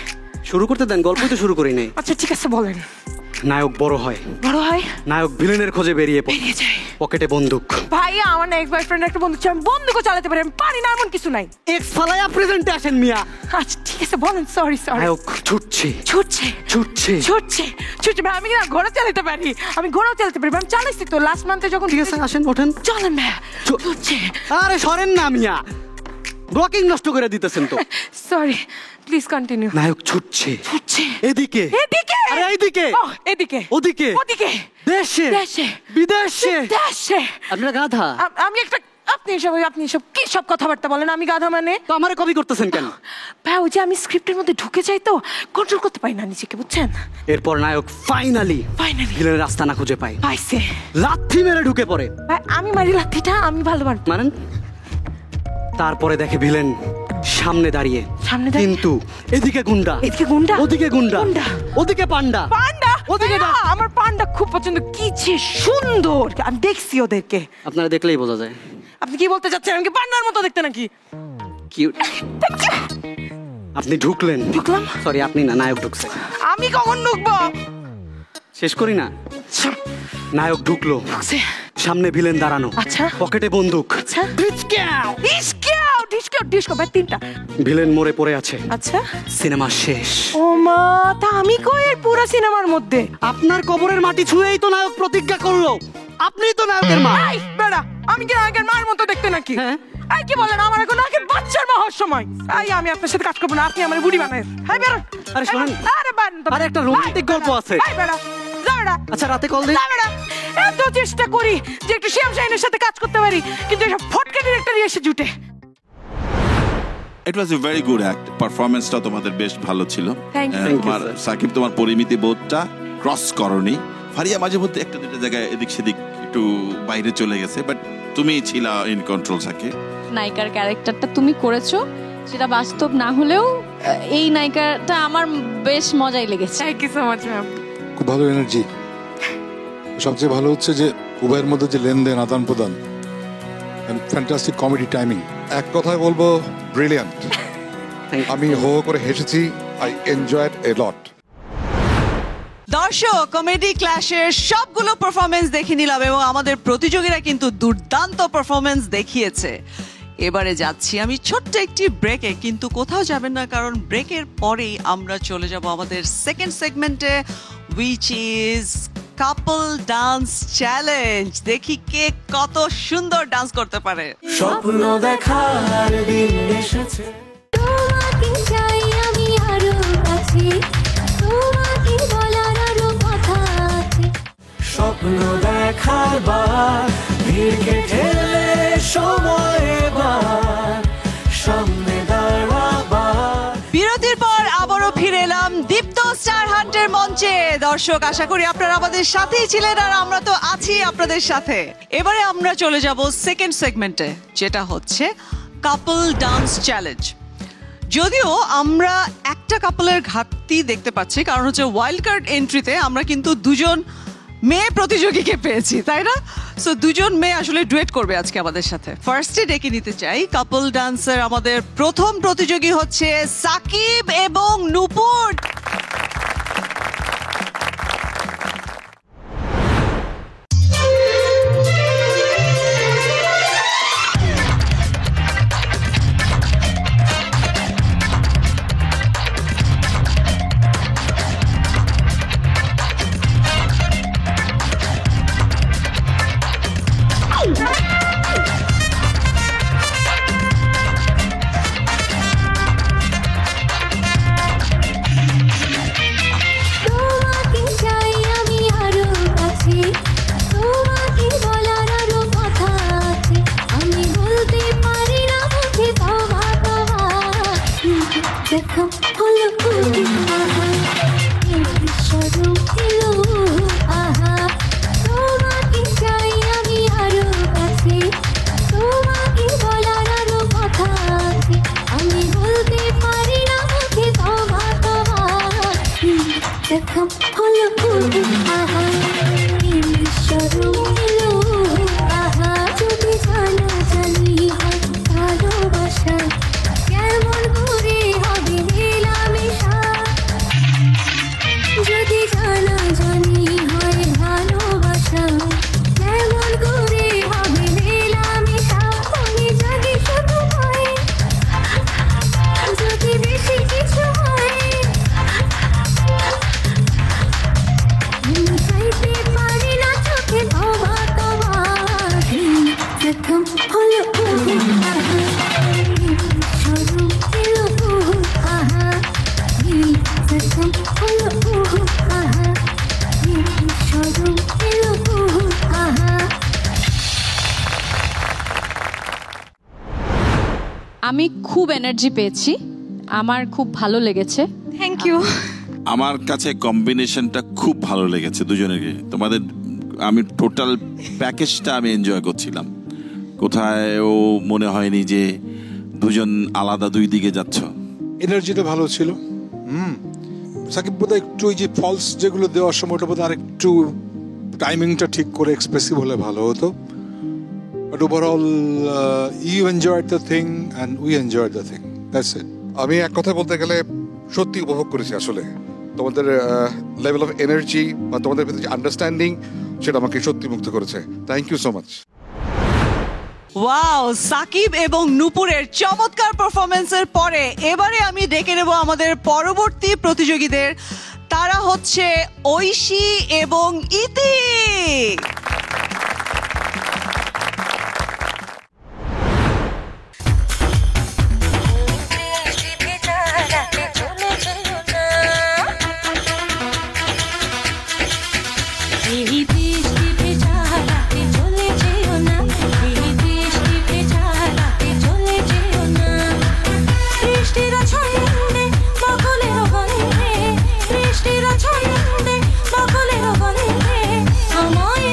[SPEAKER 9] শুরু করতে দেন, গল্পই তো শুরু করি নাই।
[SPEAKER 8] আচ্ছা ঠিক আছে বলেন।
[SPEAKER 9] নায়ক বড় হয়।
[SPEAKER 8] বড় হয়?
[SPEAKER 9] নায়ক ভিলেনের খোঁজে বেরিয়ে পড়ে।
[SPEAKER 8] বেরিয়ে যায়।
[SPEAKER 9] পকেটে বন্দুক।
[SPEAKER 8] ভাই আমার না এক্স বয়ফ্রেন্ড একটা বন্ধু ছিল, আমি বন্দুকও চালাতে পারি, আমি পারি না এমন কিছু নাই।
[SPEAKER 9] এক্স ফালায়া প্রেজেন্টে আসেন মিয়া।
[SPEAKER 8] আচ্ছা ঠিক আছে বলেন। Sorry sorry.
[SPEAKER 9] নায়ক ছুটছে
[SPEAKER 8] ছুটছে
[SPEAKER 9] ছুটছে
[SPEAKER 8] ছুটছে ছুটছে ভাই, আমি না ঘোড়া চালাতে পারি, আমি ঘোড়াও চালাতে পারি ভাই, আমি চালাইছি তো লাস্ট মান্থে যখন।
[SPEAKER 9] ঠিক আছে আসেন ওঠেন।
[SPEAKER 8] চলেন ভাই। ছুটছে।
[SPEAKER 9] আরে সরেন না মিয়া, ব্লকিং নষ্ট করে দিতেছেন তো।
[SPEAKER 8] Sorry, please continue.
[SPEAKER 9] নায়ক ছুটছে
[SPEAKER 8] ছুটছে
[SPEAKER 9] এদিকে
[SPEAKER 8] এদিকে।
[SPEAKER 9] আরে এইদিকে
[SPEAKER 8] এদিকে
[SPEAKER 9] ওদিকে
[SPEAKER 8] ওদিকে
[SPEAKER 9] দেশে
[SPEAKER 8] দেশে
[SPEAKER 9] বিদেশে।
[SPEAKER 8] দেশে।
[SPEAKER 9] আপনারা গাধা।
[SPEAKER 8] আমি একটা আপনি সব কি সব কথাবার্তা বলেন? আমি গাধা মানে?
[SPEAKER 9] তো আমারে কপি করতেছেন কেন?
[SPEAKER 8] ভাই ওই যে আমি স্ক্রিপ্টের মধ্যে ঢুকে যাই তো কন্ট্রোল করতে পারি না নিজেকে, বুঝছেন?
[SPEAKER 9] এরপর নায়ক ফাইনালি ভিলেনের রাস্তা না খুঁজে পায়।
[SPEAKER 8] পাইছে।
[SPEAKER 9] লাথি মেরে ঢুকে পড়ে।
[SPEAKER 8] ভাই আমি মারি লাঠিটা, আমি ভালো মারি।
[SPEAKER 9] মারেন। তারপরে দেখে ভিলেন সামনে দাঁড়িয়ে।
[SPEAKER 8] সামনে দাঁড়িয়ে?
[SPEAKER 9] কিন্তু এদিকে গুন্ডা,
[SPEAKER 8] এদিকে গুন্ডা,
[SPEAKER 9] ওদিকে গুন্ডা,
[SPEAKER 8] গুন্ডা,
[SPEAKER 9] ওদিকে পান্ডা।
[SPEAKER 8] পান্ডা
[SPEAKER 9] ওদিকে
[SPEAKER 8] ভাইয়া, আমার পান্ডা খুব পছন্দ। কি যে সুন্দর, আমি দেখছি ওদেরকে।
[SPEAKER 9] আপনারা দেখলেই বোঝা যায়।
[SPEAKER 8] আপনি কি বলতে চাচ্ছেন? আমি কি পান্ডার মতো দেখতে নাকি?
[SPEAKER 9] কিউট। আপনি ঢুকলেন।
[SPEAKER 8] ঢুকলাম?
[SPEAKER 9] সরি আপনি না, নায়ক ঢুকছে।
[SPEAKER 8] আমি কখন ঢুকবো?
[SPEAKER 9] শেষ করি না। নায়ক ঢুকলো,
[SPEAKER 8] ঢুকছে।
[SPEAKER 9] সামনে ভিলেন দাঁড়ানো।
[SPEAKER 8] আচ্ছা।
[SPEAKER 9] পকেটে বন্দুক।
[SPEAKER 8] আচ্ছা।
[SPEAKER 9] ডিসকাউ
[SPEAKER 8] ডিসকাউ ডিসকাউ ডিসকাউ ভাই, তিনটা।
[SPEAKER 9] ভিলেন মরে পড়ে আছে।
[SPEAKER 8] আচ্ছা।
[SPEAKER 9] সিনেমা শেষ।
[SPEAKER 8] ও মা, তা আমি কই এর পুরো সিনেমার মধ্যে?
[SPEAKER 9] আপনার কবরের মাটি ছুঁয়েই তো নায়ক প্রতিজ্ঞা করলো। আপনিই তো নায়কের মা।
[SPEAKER 8] এই বেড়া, আমি কি নায়কের মার মতো দেখতে নাকি?
[SPEAKER 9] হ্যাঁ।
[SPEAKER 8] এই কি বলেন, আমার এখন নায়কের বাচ্চার মা হওয়ার সময়। এই আমি আপনার সাথে কাজ করবো না, আপনি আমার বুড়ি বানায়। এই বেড়া।
[SPEAKER 9] আরে শোনেন,
[SPEAKER 8] আরে বান।
[SPEAKER 9] আরে একটা রোমান্টিক গল্প আছে।
[SPEAKER 8] এই বেড়া, যা বেড়া।
[SPEAKER 9] আচ্ছা রাতে কল দিন।
[SPEAKER 8] যা বেড়া। এত চেষ্টা করি যে একটু শ্যাম শাহিনের সাথে কাজ করতে পারি, কিন্তু এসব ফটকা ডিরেক্টরই এসে জুটে।
[SPEAKER 4] ইট ওয়াজ এ ভেরি গুড অ্যাক্ট। পারফরমেন্সটা তোমাদের বেশ ভালো ছিল।
[SPEAKER 8] Thank you.
[SPEAKER 4] তোমার সাকিব, তোমার পরিমিতি বোধটা ক্রস করনি। ফারিয়া মাঝে মধ্যে একটা দুটো জায়গায় এদিক সেদিক একটু বাইরে চলে গেছে, বাট তুমি ছিলা ইন কন্ট্রোল। সাকিব,
[SPEAKER 5] নায়িকার ক্যারেক্টারটা তুমি করেছো, সেটা বাস্তব না হলেও এই নায়িকাটা আমার বেশ মজাই লেগেছে।
[SPEAKER 8] Thank you so much ma'am.
[SPEAKER 6] খুব ভালো এনার্জি। সবচেয়ে ভালো হচ্ছে যে উভয়ের মধ্যে যে লেনদেন আদান প্রদান, ফ্যান্টাস্টিক কমেডি টাইমিং।
[SPEAKER 2] এক কথায় বলবো ব্রিলিয়ান্ট। আমি হো করে হেসেছি। আই এনজয়েড এ লট।
[SPEAKER 1] দর্শক, কমেডি ক্ল্যাশের সবগুলো পারফরমেন্স দেখে নিলাম এবং আমাদের প্রতিযোগীরা কিন্তু দুর্দান্ত পারফরমেন্স দেখিয়েছে। এবারে যাচ্ছি আমি ছোট্ট একটি ব্রেকে, কিন্তু কোথাও যাবেন না, কারণ ব্রেকের পরেই আমরা চলে যাব আমাদের সেকেন্ড সেগমেন্টে, which is couple dance challenge. দেখি কে কত সুন্দর ডান্স করতে পারে।
[SPEAKER 10] স্বপ্ন দেখার দিন এসেছে,
[SPEAKER 7] তোমাকে চাই আমি আরো কাছে, তোমাকে বলার আরো কথা
[SPEAKER 10] স্বপ্ন দেখার বার, ভিড়কে ঠেলে সময় এবার সামনে দাঁড়াবার।
[SPEAKER 1] বিরতির পর আবারও ফিরে এলাম দীপ্ত স্টার হান্টের মঞ্চে। দর্শক, আশা করি আপনারা আমাদের সাথেই ছিলেন, আর আমরা তো আছি আপনাদের সাথে। এবারে আমরা চলে যাব সেকেন্ড সেগমেন্টে, যেটা হচ্ছে কাপল ডান্স চ্যালেঞ্জ। যদিও আমরা একটা কাপলের ঘাটতি দেখতে পাচ্ছি, কারণ হচ্ছে ওয়াইল্ড কার্ড এন্ট্রিতে আমরা কিন্তু দুজন মেয়ে প্রতিযোগীকে পেয়েছি, তাই না? সো দুজন মেয়ে আসলে ডুয়েট করবে আজকে আমাদের সাথে। ফার্স্টে ডেকে নিতে চাই কাপল ডান্সের আমাদের প্রথম প্রতিযোগী হচ্ছে সাকিব এবং নূপুর।
[SPEAKER 11] তোমাকে চাই আমি আরো কাছে, তোমাকে বলার আরো কথা আছে, আমি বলতে পারি না মুখে তোমা তোমা। দেখো হলো আহা, এই বিশ্বরূপ এলো আহা। তোমাকে চাই আমি আরো কাছে, তোমাকে বলার আরো কথা আছে, আমি বলতে পারি না মুখে তোমা তোমা। দেখো হলো আহা, এই বিশ্বরূপ এলো আহা। যদি জানা জানি হয় ভালোবাসা, কেমন করে হবে মেলামেশা। যদি জানা জানি হয় ভালোবাসা, কেমন করে হবে মেলামেশা। মনে জাগে শুধু হয়, যদি বেশি কিছু হয়, চাইতে পারি না চোখে তোমা তোমা। প্রথম হলো আহা, স্বরূপ এলো আহা। প্রথম হলো আহা, স্বরূপ এলো আহা।
[SPEAKER 5] আমি খুব এনার্জি পেয়েছি, আমার খুব ভালো লেগেছে।
[SPEAKER 7] Thank you.
[SPEAKER 4] আমার কাছে কম্বিনেশনটা খুব ভালো লেগেছে দুজনেরকে। তোমাদের আমি টোটাল প্যাকেজটা আমি এনজয় করছিলাম। কোথায়ও মনে হয়নি যে দুজন আলাদা দুই দিকে যাচ্ছ।
[SPEAKER 6] এনার্জিটা ভালো ছিল। সাকিব বোধহয় একটু ওই যে ফলস যেগুলো দেওয়ার সময় ওটা বোধহয় আরেকটু টাইমিংটা ঠিক করে এক্সপ্রেসিভ হলে ভালো হতো। But overall you enjoyed the thing and we enjoyed the thing, that's it.
[SPEAKER 2] আমি এক কথা বলতে গেলে সত্যি উপভোগ করেছি আসলে। তোমাদের লেভেল অফ এনার্জি বা তোমাদের ভিতরে যে আন্ডারস্ট্যান্ডিং, সেটা আমাকে সত্যি মুগ্ধ করেছে। Thank you so much.
[SPEAKER 1] Wow, Sakib এবং নূপুরের চমৎকার পারফরমেন্সের পরে এবারে আমি ডেকে নেব আমাদের পরবর্তী প্রতিযোগীদের। তারা হচ্ছে ঐশী এবং ইতি।
[SPEAKER 11] বৃষ্টির ছন্দে বকুলের গন্ধে আমায়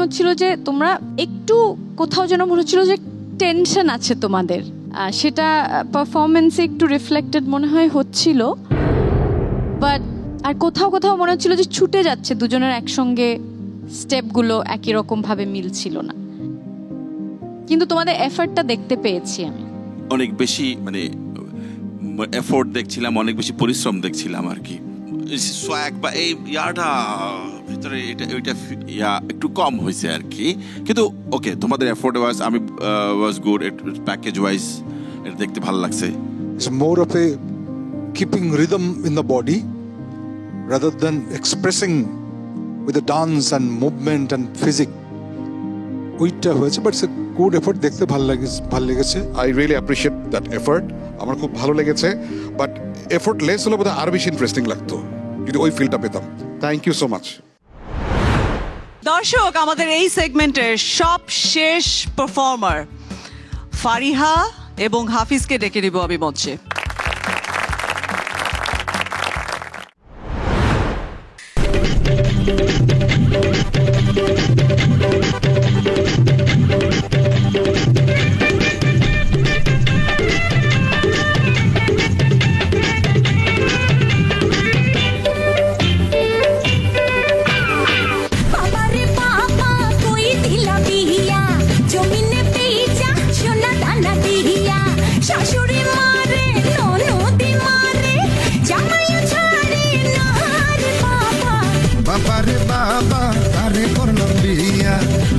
[SPEAKER 5] হচ্ছিল যে তোমরা একটু কোথাও যেন মনে হচ্ছিল যে টেনশন আছে তোমাদের, সেটা পারফরমেন্সে একটু রিফ্লেক্টেড মনে হয় হচ্ছিল। বাট আর কোথাও কোথাও মনে হচ্ছিল যে ছুটে যাচ্ছে দুজনের একসঙ্গে, স্টেপগুলো একই রকম ভাবে মিলছিল না, কিন্তু তোমাদের এফর্টটা দেখতে পেয়েছি আমি।
[SPEAKER 4] অনেক বেশি মানে এফোর্ট দেখছিলাম, অনেক বেশি পরিশ্রম দেখছিলাম আর কি। সোয়াগ বা এই ইয়াটা ভিতরে এটা ওইটা একটু কম হয়েছে আর কি, কিন্তু ওকে তোমাদের এফোর্ট ওয়াজ আমি ওয়াজ গুড, প্যাকেজ ওয়াইজ এটা দেখতে ভালো লাগছে।
[SPEAKER 6] It's more of a keeping rhythm in the body rather than expressing with the dance and movement and physics. ওইটা হয়েছে, but it's a good effort, দেখতে ভালো লেগেছে।
[SPEAKER 2] I really appreciate that effort, আমার খুব ভালো লেগেছে। বাট এফোর্ট লেস হলে বোধহয় আরো বেশি ইন্টারেস্টিং লাগতো যদি ওই ফিলটা পেতাম। Thank you so much.
[SPEAKER 1] দর্শক, আমাদের এই সেগমেন্টের সব শেষ পারফর্মার ফারিহা এবং হাফিজকে ডেকে নিব আমি মঞ্চে।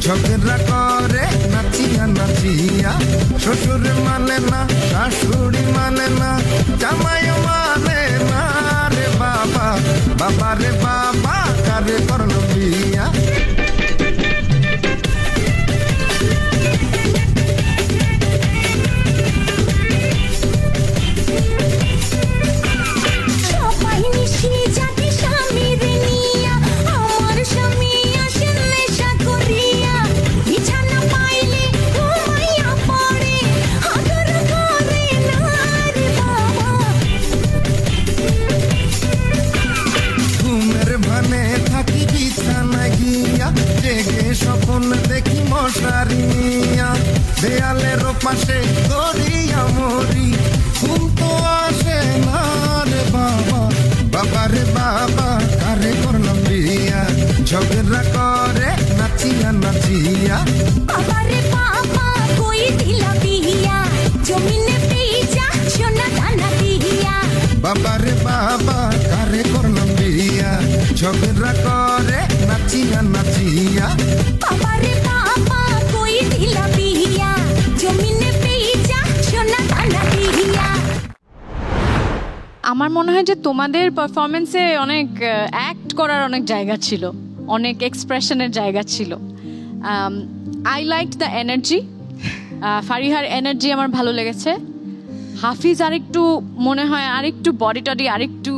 [SPEAKER 12] ঝগড়া করে নাচিয়া নাচিয়া, শ্বশুর মানে না, শাশুড়ি মানে না, জামাই মানে না রে বাবা, বাবা রে বাবা কারে করল বিয়া। স্বপ্ন দেখি মশারি নিয়া, দেয়ালের পাশে দরিয়া মরি, ঘুম তো আসে না রে বাবা, বাবা রে বাবা কারে করলাম বিয়া। ঝগড়া করে নাচিয়া নাচিয়া,
[SPEAKER 11] বাবা রে বাবা কই দিলা বিয়া, জমিনে পেইচা সোনা দানা দিয়া,
[SPEAKER 12] বাবা রে বাবা কারে করলাম বিয়া। ঝগড়া করে নাচিয়া নাচিয়া,
[SPEAKER 11] বাবা রে বাবা কই দিলা বিয়া, জমিনে পেইচা সোনা দানা দিয়া।
[SPEAKER 5] আমার মনে হয় যে তোমাদের পারফরমেন্সে অনেক অ্যাক্ট করার অনেক জায়গা ছিল, অনেক এক্সপ্রেশনের জায়গা ছিল। আই লাইক দ্য এনার্জি, ফারিহার এনার্জি আমার ভালো লেগেছে। হাফিজ আরেকটু মনে হয় আরেকটু বডি টডি আরেকটু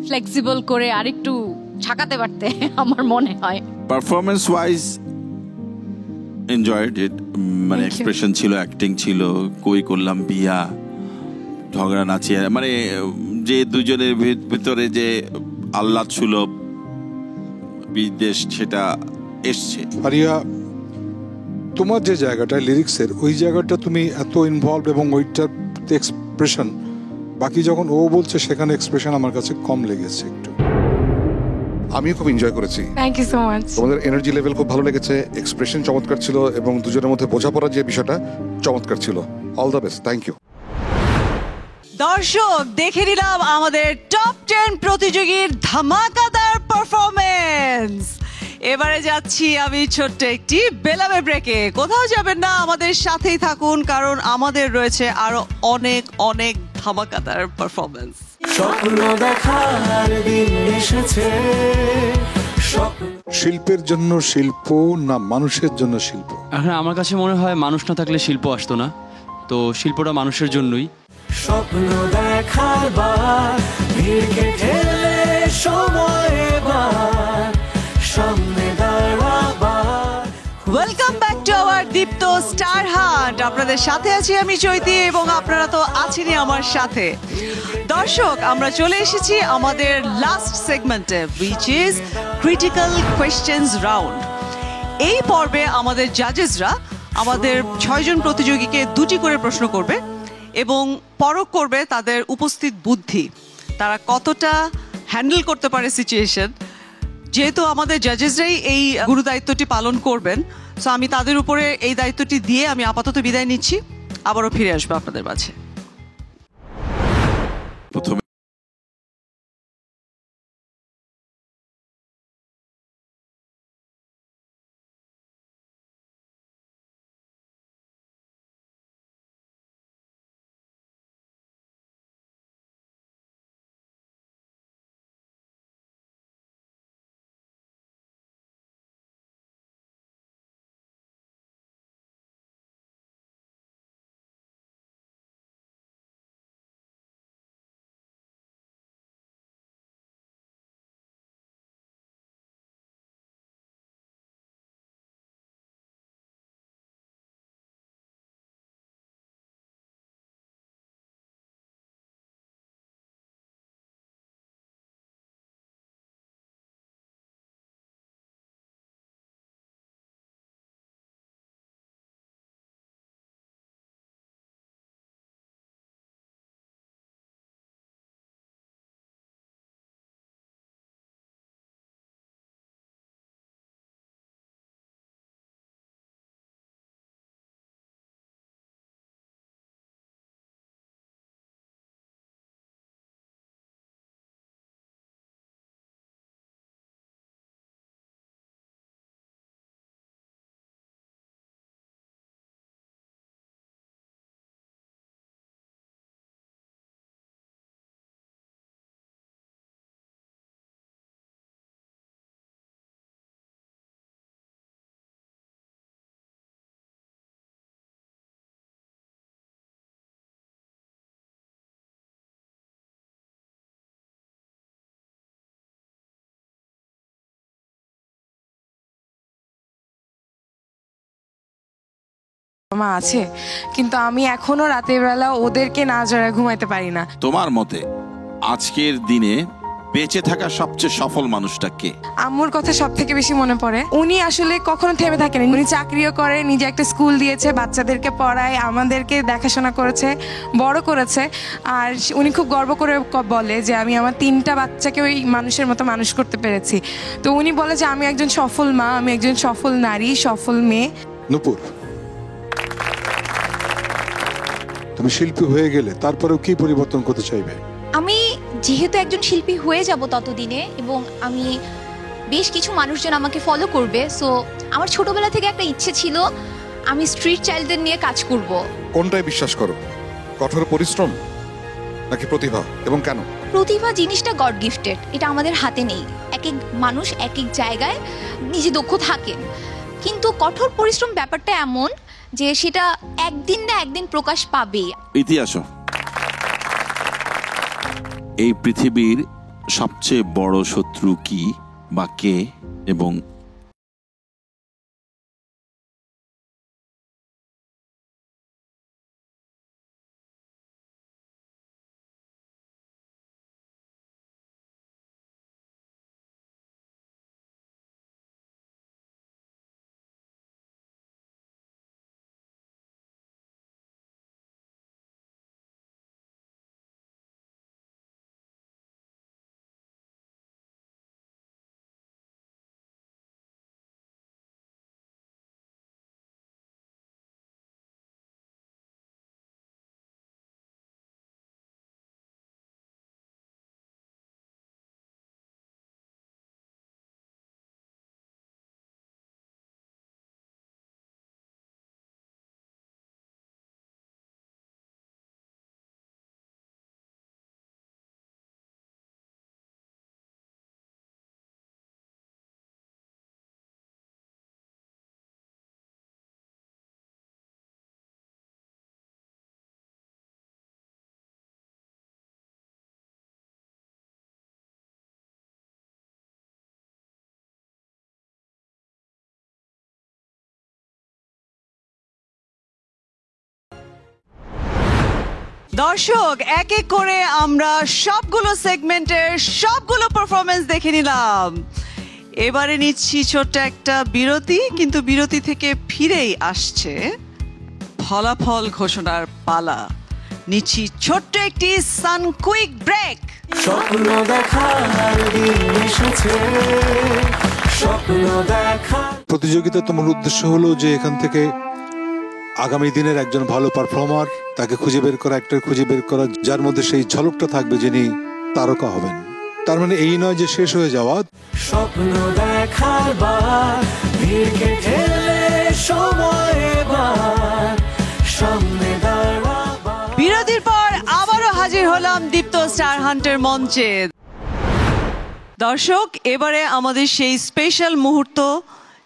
[SPEAKER 5] ফ্লেক্সিবল করে আরেকটু ছাকাতে পারতে আমার মনে হয়।
[SPEAKER 4] পারফরমেন্স ওয়াইজ এনজয়েড ইট, মানে এক্সপ্রেশন ছিল, অ্যাক্টিং ছিল, কই করলাম বিয়া, ঝগড়া নাচিয়ে, মানে যে দুজনের ভিতরে যে আহ্লাদ সুলভ বিদেশ সেটা এসছে।
[SPEAKER 6] ফারিয়া, তোমার যে জায়গাটা লিরিক্সের, ওই জায়গাটা তুমি এত ইনভলভ এবং ওইটার এক্সপ্রেশন, বাকি যখন ও বলছে সেখানে এক্সপ্রেশন আমার কাছে কম লেগেছে একটু।
[SPEAKER 2] আমিও খুব এনজয় করেছি।
[SPEAKER 8] Thank you so much.
[SPEAKER 2] তোমাদের এনার্জি লেভেল খুব ভালো লেগেছে, এক্সপ্রেশন চমৎকার ছিল এবং দুজনের মধ্যে বোঝাপড়ার যে বিষয়টা চমৎকার ছিল। All the best, thank you.
[SPEAKER 1] দর্শক, দেখে নিলাম আমাদের টপ 10 প্রতিযোগীর ধামাকাদার পারফরমেন্স। এবারে যাচ্ছি আমি ছোট্ট একটি বেলাবে ব্রেকে। কোথাও যাবেন না, আমাদের সাথেই থাকুন, কারণ আমাদের রয়েছে আরো অনেক অনেক ধামাকাদার পারফরমেন্স।
[SPEAKER 10] স্বপ্ন দেখার দিন এসেছে।
[SPEAKER 6] শিল্পের জন্য শিল্প না মানুষের জন্য শিল্প?
[SPEAKER 3] হ্যাঁ, আমার কাছে মনে হয় মানুষ না থাকলে শিল্প আসতো না, তো শিল্পটা মানুষের জন্যই।
[SPEAKER 10] স্বপ্ন দেখার বার, ভিড়কে ঠেলে সময় এবার সামনে দাঁড়াবার।
[SPEAKER 1] Welcome back to our Deepto star hunt. আপনাদের সাথে আছি আমি চৈতি এবং আপনারা তো আছেনই আমার সাথে। দর্শক, আমরা চলে এসেছি আমাদের লাস্ট সেগমেন্টে, which is critical questions round. এই পর্বে আমাদের জাজেসরা আমাদের 6 জন প্রতিযোগীকে 2টি করে প্রশ্ন করবে এবং পরখ করবে তাদের উপস্থিত বুদ্ধি, তারা কতটা হ্যান্ডেল করতে পারে সিচুয়েশন। যেহেতু আমাদের জাজেসরাই এই গুরু দায়িত্বটি পালন করবেন, সো আমি তাদের উপরে এই দায়িত্বটি দিয়ে আমি আপাতত বিদায় নিচ্ছি। আবারও ফিরে আসবো আপনাদের মাঝে।
[SPEAKER 4] প্রথমে
[SPEAKER 13] মা আছে, কিন্তু আমি এখনো রাতের বেলা ওদেরকে না জড়া ঘুমাইতে পারি না।
[SPEAKER 4] তোমার মতে আজকের দিনে বেঁচে থাকা সবচেয়ে সফল মানুষটা কে?
[SPEAKER 13] আম্মুর কথা সব থেকে বেশি মনে পড়ে। উনি আসলে কখনো থেমে থাকেন, উনি চাকরিও করে, নিজে একটা স্কুল দিয়েছে, বাচ্চাদেরকে পড়ায়, আমাদেরকে দেখাশোনা করেছে, বড় করেছে। আর উনি খুব গর্ব করে বলে যে আমি আমার 3টা বাচ্চাকে ওই মানুষের মতো মানুষ করতে পেরেছি। তো উনি বলে যে আমি একজন সফল মা, আমি একজন সফল নারী, সফল মেয়ে।
[SPEAKER 6] নূপুর, তুমি শিল্পী হয়ে গেলে তারপরেও কি পরিবর্তন করতে চাইবে?
[SPEAKER 7] আমি যেহেতু একজন শিল্পী হয়ে যাব ততদিনে, এবং আমি বেশ কিছু মানুষজন আমাকে ফলো করবে, সো আমার ছোটবেলা থেকে একটা ইচ্ছে ছিল আমি স্ট্রিট চাইল্ডদের নিয়ে কাজ করব।
[SPEAKER 2] কোনটায় বিশ্বাস করো, কঠোর পরিশ্রম নাকি প্রতিভা, এবং কেন?
[SPEAKER 7] প্রতিভা জিনিসটা গড গিফটেড, এটা আমাদের হাতে নেই। এক এক মানুষ এক এক জায়গায় নিজে দক্ষ থাকেন, কিন্তু কঠোর পরিশ্রম ব্যাপারটা এমন যে সেটা একদিন না একদিন প্রকাশ পাবে।
[SPEAKER 4] ইতিহাস, এই পৃথিবীর সবচেয়ে বড় শত্রু কি বা কে, এবং
[SPEAKER 1] দর্শক, এক এক করে আমরা সবগুলো সেগমেন্টের সবগুলো পারফরমেন্স দেখে নিলাম। এবারে নিচ্ছি ছোট্ট একটা বিরতি, কিন্তু বিরতি থেকে ফিরেই আসছে ফলাফল ঘোষণার পালা। নিচ্ছি ছোট্ট একটি সানকুইক ব্রেক।
[SPEAKER 10] স্বপ্ন দেখার দিন এসেছে, স্বপ্ন দেখা।
[SPEAKER 6] প্রতিযোগিতা তোমার উদ্দেশ্য হলো যে এখান থেকে আগামী দিনের একজন ভালো পারফর্মার তাকে খুঁজে বের করা, একটা খুঁজে বের করা যার মধ্যে সেই ঝলকটা থাকবে যিনি তারকা হবেন। তার মানে এই নয় যে শেষ হয়ে যাওয়া।
[SPEAKER 10] স্বপ্ন দেখার বার, ভিড়কে ঠেলে সময় এবার সামনে দাঁড়াবার।
[SPEAKER 1] বিরতির পর আবারও হাজির হলাম দীপ্ত স্টার হান্টার মঞ্চে। দর্শক, এবারে আমাদের সেই স্পেশাল মুহূর্ত,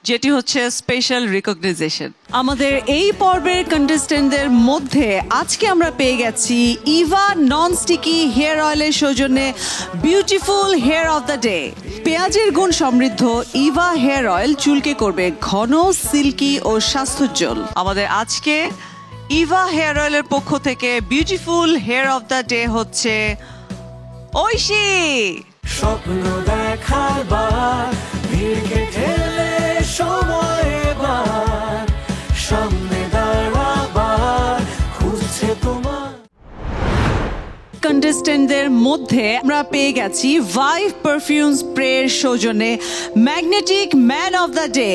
[SPEAKER 1] যেটি হচ্ছে স্পেশাল রিকগনাইজেশন। আমাদের এই পর্বের কন্টেস্টেন্টদের মধ্যে আজকে আমরা পেয়ে গেছি ইভা নন স্টিকি হেয়ার অয়েলের সৌজন্যে beautiful hair of the day. পেঁয়াজের গুণ সমৃদ্ধ ইভা হেয়ার অয়েল চুলকে করবে ঘন, সিল্কি ও স্বাস্থ্যোজ্জ্বল। আমাদের আজকে ইভা হেয়ার অয়েলের পক্ষ থেকে beautiful hair of the day হচ্ছে ঐশী।
[SPEAKER 10] স্বপ্ন দেখার বার, ভিড়কে ঠেলে সময় এবার সামনে দাঁড়াবার খুঁজছে তোমার।
[SPEAKER 1] কন্টেস্টেন্টদের মধ্যে আমরা পেয়ে গেছি ভাইভ পারফিউম স্প্রের সৌজন্যে magnetic man of the day.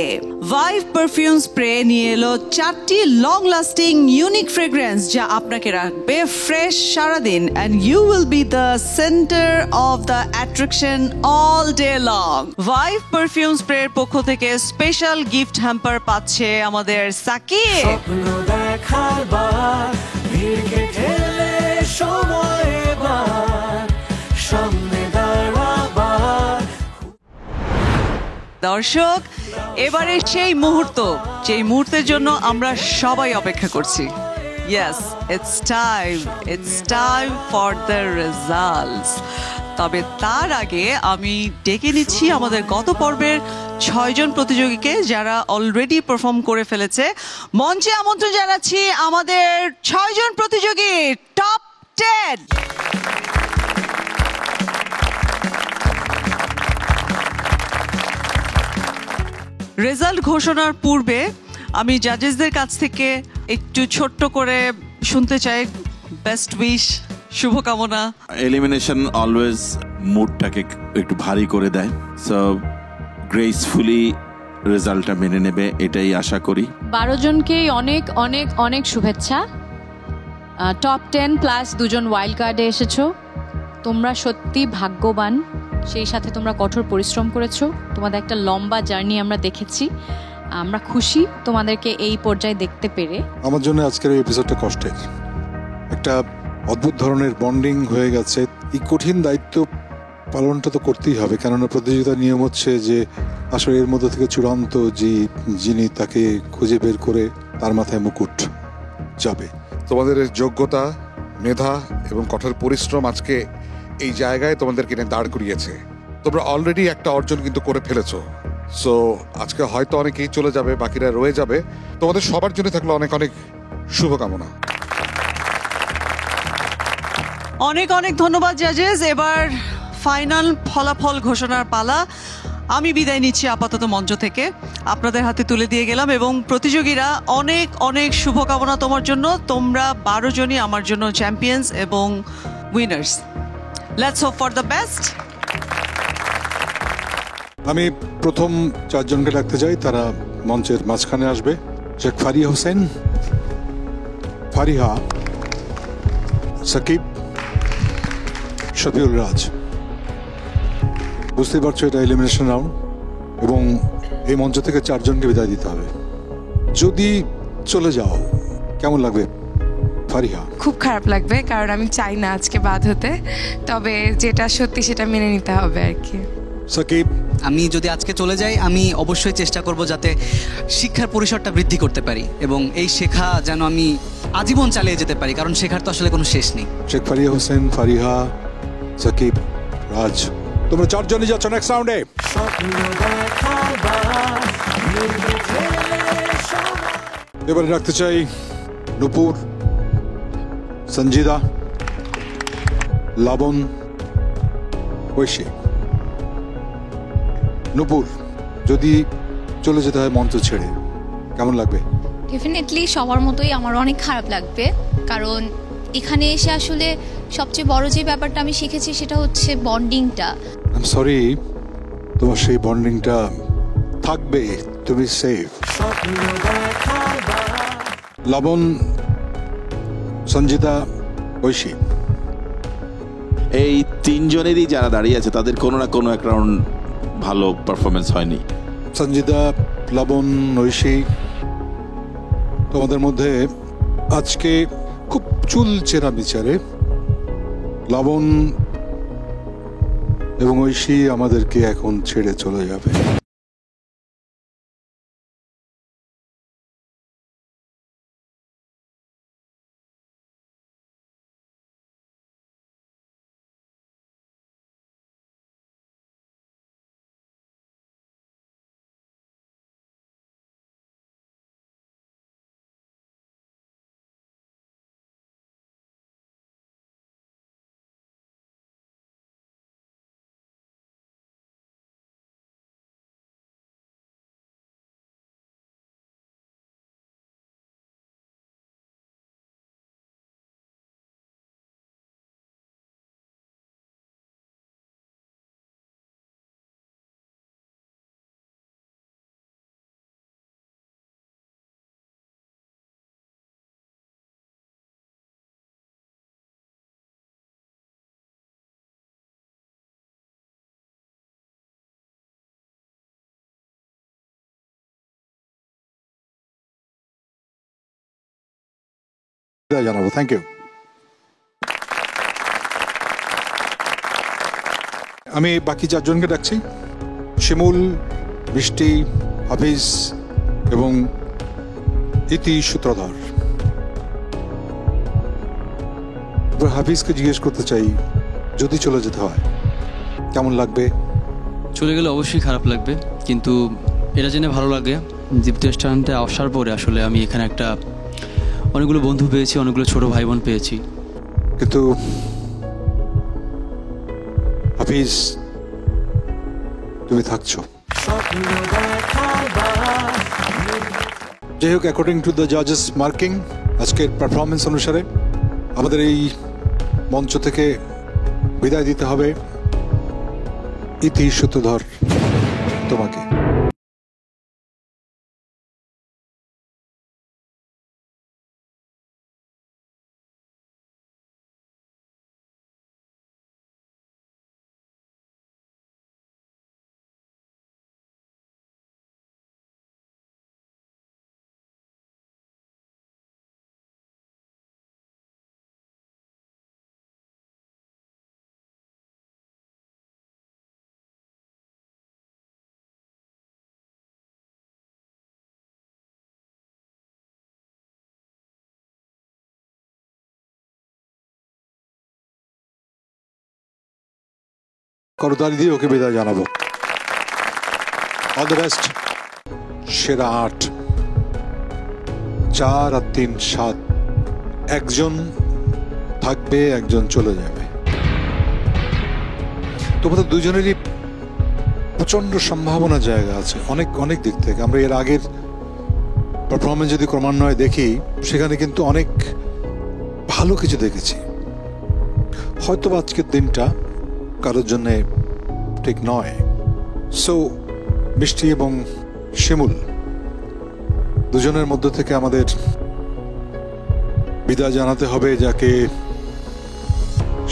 [SPEAKER 1] Vibe perfume spray নিয়ে এলো 4টি লং লাস্টিং ইউনিক ফ্রেগ্রেন্স, যা আপনাকে রাখবে ফ্রেশ সারাদিন, and you will be the centre of the attraction all day long. Vibe perfume স্প্রের পক্ষ থেকে স্পেশাল গিফট হ্যাম্পার পাচ্ছে আমাদের সাকিব।
[SPEAKER 10] স্বপ্ন দেখার বার, ভিড়কে ঠেলে সময় এবার সামনে দাঁড়াবার।
[SPEAKER 1] দর্শক, এবারে সেই মুহূর্ত, যেই মুহূর্তের জন্য আমরা সবাই অপেক্ষা করছি। Yes, it's time for the results. তবে তার আগে আমি ডেকে নিচ্ছি আমাদের গত পর্বের 6 জন প্রতিযোগীকে, যারা অলরেডি পারফর্ম করে ফেলেছে। মঞ্চে আমন্ত্রণ জানাচ্ছি আমাদের 6 জন প্রতিযোগী, টপ 10। রেজাল্ট ঘোষণার পূর্বে আমি জাজেসদের কাছ থেকে একটু ছোট্ট করে শুনতে চাই বেস্ট উইশ, শুভকামনা।
[SPEAKER 4] এলিমিনেশন অলওয়েজ মুডটাকে একটু ভারী করে দেয়, সো গ্রেসফুলি রেজাল্টটা মেনে নেবে, এটাই আশা করি।
[SPEAKER 5] 12 জনকেই অনেক অনেক অনেক শুভেচ্ছা। টপ 10 প্লাস 2 জন ওয়াইল্ড কার্ডে এসেছো। তোমরা সত্যি ভাগ্যবান, সেই সাথে তোমরা কঠোর পরিশ্রম করেছো। তোমাদের একটা লম্বা জার্নি আমরা দেখেছি। আমরা খুশি তোমাদেরকে এই পর্যায়ে দেখতে পেরে।
[SPEAKER 6] আমার জন্য আজকের এই এপিসোডটা কষ্টের। একটা অদ্ভুত ধরনের বন্ডিং হয়ে গেছে। এই কঠিন দায়িত্ব পালনটা তো করতেই হবে, কেননা প্রতিযোগিতার নিয়ম হচ্ছে যে আসলে এর মধ্যে থেকে চূড়ান্ত যিনি তাকে খুঁজে বের করে তার মাথায় মুকুট যাবে।
[SPEAKER 2] তোমাদের যোগ্যতা, মেধা এবং কঠোর পরিশ্রম আজকে এই জায়গায় তোমাদেরকে এনে দাঁড় করিয়েছে। তোমরা অলরেডি একটা অর্জন কিন্তু করে ফেলেছো। সো আজকে হয়তো অনেকেই চলে যাবে, বাকিরা রয়ে যাবে। তোমাদের সবার জন্য থাকলো অনেক অনেক শুভকামনা।
[SPEAKER 1] অনেক অনেক ধন্যবাদ জাজেস। এবার ফাইনাল ফলাফল ঘোষণার পালা। আমি বিদায় নিচ্ছি আপাতত মঞ্চ থেকে, আপনাদের হাতে তুলে দিয়ে গেলাম। এবং প্রতিযোগীরা, অনেক অনেক শুভকামনা তোমার জন্য। তোমরা 12 জনই আমার জন্য চ্যাম্পিয়ন্স এবং winners. Let's hope for the best.
[SPEAKER 6] আমি প্রথম 4 জনকে ডাকতে চাই, তারা মঞ্চের মাঝখানে আসবে। শেখ ফারিয়া হোসেন, ফারিহা, সাকিব, শফিউল রাজ। বুঝতেই পারছো এটা এলিমিনেশন রাউন্ড, এবং এই মঞ্চ থেকে 4 জনকে বিদায় দিতে হবে। যদি চলে যাও কেমন লাগবে ফারিহা?
[SPEAKER 13] খুব খারাপ লাগবে, কারণ আমি চাই না আজকে বাদ হতে। তবে যেটা সত্যি সেটা মেনে নিতে হবে আর কি।
[SPEAKER 6] সাকিব,
[SPEAKER 9] আমি যদি আজকে চলে যাই, আমি অবশ্যই চেষ্টা করব যাতে শিক্ষার পরিসরটা বৃদ্ধি করতে পারি এবং এই শেখা যেন আমি আজীবন চালিয়ে যেতে পারি, কারণ শেখার তো আসলে কোনো শেষ নেই।
[SPEAKER 6] শেখ ফারিয়া হোসেন, ফারিহা, সাকিব, রাজ, তোমরা 4 জনই যাচ্ছ নেক্সট রাউন্ডে। এবারে রাখতে চাই নুপুর, সঞ্জিদা, লাবণ, ঐশী। নুপুর, যদি চলে যেতে হয় মঞ্চ ছেড়ে, কেমন লাগবে?
[SPEAKER 7] ডেফিনেটলি সবার মতোই আমার অনেক খারাপ লাগবে, কারণ এখানে এসে আসলে সবচেয়ে বড় যে ব্যাপারটা আমি শিখেছি সেটা হচ্ছে বন্ডিংটা।
[SPEAKER 6] আই এম সরি, তোমার সেই বন্ডিংটা থাকবে, তুমি সেফ। লবণ, সঞ্জিতা, ঐশী,
[SPEAKER 4] এই তিনজনেরই যারা দাঁড়িয়ে আছে তাদের কোনো না কোনো এক রাউন্ড ভালো পারফরমেন্স হয়নি।
[SPEAKER 6] সঞ্জিতা, লবণ, ঐশী, তোমাদের মধ্যে আজকে খুব চুল চেনা বিচারে লবণ এবং ঐশী আমাদেরকে এখন ছেড়ে চলে যাবে। জানাবো, থ্যাংক ইউ। আমি বাকি চারজনকে ডাকছি, শিমুল, বৃষ্টি, হাফিজ এবং ইতি সূত্রধর। হাফিজকে জিজ্ঞেস করতে চাই, যদি চলে যেতে হয় কেমন লাগবে?
[SPEAKER 14] চলে গেলে অবশ্যই খারাপ লাগবে, কিন্তু এটা জেনে ভালো লাগে দীপ্ত রেস্টুরেন্টে আসার পরে আসলে আমি এখানে একটা অনেকগুলো বন্ধু পেয়েছি, অনেকগুলো ছোট ভাই বোন পেয়েছি।
[SPEAKER 6] কিন্তু হাফিজ, তুমি থাকছো। যাই হোক, অ্যাকর্ডিং টু দ্য জাজেস মার্কিং, আজকের পারফরমেন্স অনুসারে আমাদের এই মঞ্চ থেকে বিদায় দিতে হবে ইতি সূত্রধর তোমাকে। করতালি দিয়ে ওকে বিদায় জানাবো। All the best. সেরা ৮, ৪ আর ৩, ৭, একজন থাকবে, একজন চলে যাবে। তোমাদের দুজনেরই প্রচন্ড সম্ভাবনা জায়গা আছে অনেক অনেক দিক থেকে। আমরা এর আগের পারফরমেন্স যদি ক্রমান্বয়ে দেখি, সেখানে কিন্তু অনেক ভালো কিছু দেখেছি। হয়তো আজকের দিনটা কারোর জন্যে ঠিক নয়। সো বৃষ্টি এবং শিমুল দুজনের মধ্য থেকে আমাদের বিদায় জানাতে হবে যাকে,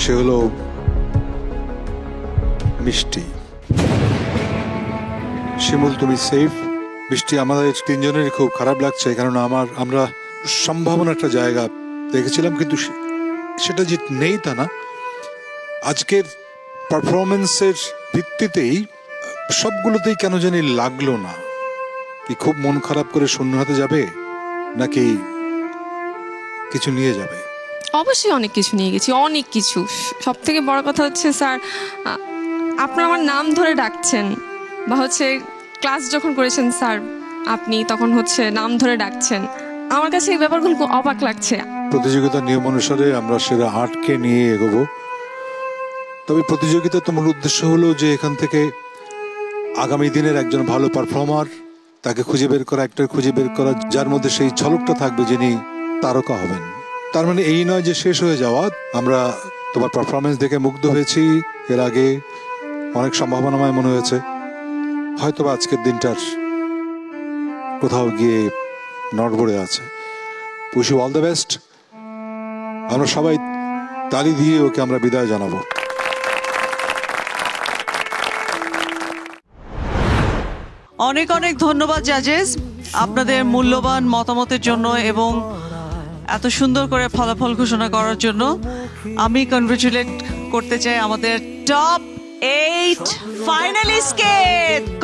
[SPEAKER 6] সে হলো মিষ্টি। শিমুল, তুমি সেফ। বৃষ্টি, আমাদের তিনজনেরই খুব খারাপ লাগছে, কারণ আমরা সম্ভাবনা একটা জায়গা দেখেছিলাম, কিন্তু সেটা যে নেই তা না। আজকের পারফরমেন্সের ভিত্তিতেই সবগুলোতেই কেন জানি লাগলো না। কি খুব মন খারাপ করে শূন্য হাতে যাবে, নাকি কিছু নিয়ে যাবে?
[SPEAKER 13] অবশ্যই অনেক কিছু নিয়ে গেছি, অনেক কিছু। সব থেকে বড় কথা হচ্ছে স্যার, আপনারা আমার নাম ধরে ডাকছেন, বা হচ্ছে ক্লাস যখন করেছেন স্যার আপনি তখন হচ্ছে নাম ধরে ডাকছেন। আমার কাছে এই ব্যাপারগুলো খুব অবাক লাগছে।
[SPEAKER 6] প্রতিযোগিতার নিয়ম অনুসারে আমরা সেরা ৮কে নিয়ে এগোবো। তবে প্রতিযোগিতার তো মূল উদ্দেশ্য হলো যে এখান থেকে আগামী দিনের একজন ভালো পারফর্মার, তাকে খুঁজে বের করা, অ্যাক্টর খুঁজে বের করা যার মধ্যে সেই ঝলকটা থাকবে যিনি তারকা হবেন। তার মানে এই নয় যে শেষ হয়ে যাওয়া। আমরা তোমার পারফরমেন্স দেখে মুগ্ধ হয়েছি, এর আগে অনেক সম্ভাবনাময় মনে হয়েছে, হয়তো আজকের দিনটার কোথাও গিয়ে নড়বড়ে আছে। Wish you all the best. আমরা সবাই তালি দিয়ে ওকে আমরা বিদায় জানাবো।
[SPEAKER 1] অনেক অনেক ধন্যবাদ জাজেস আপনাদের মূল্যবান মতামতের জন্য এবং এত সুন্দর করে ফলাফল ঘোষণা করার জন্য। আমি কনগ্রাচুলেট করতে চাই আমাদের টপ 8 ফাইনালিস্টকে।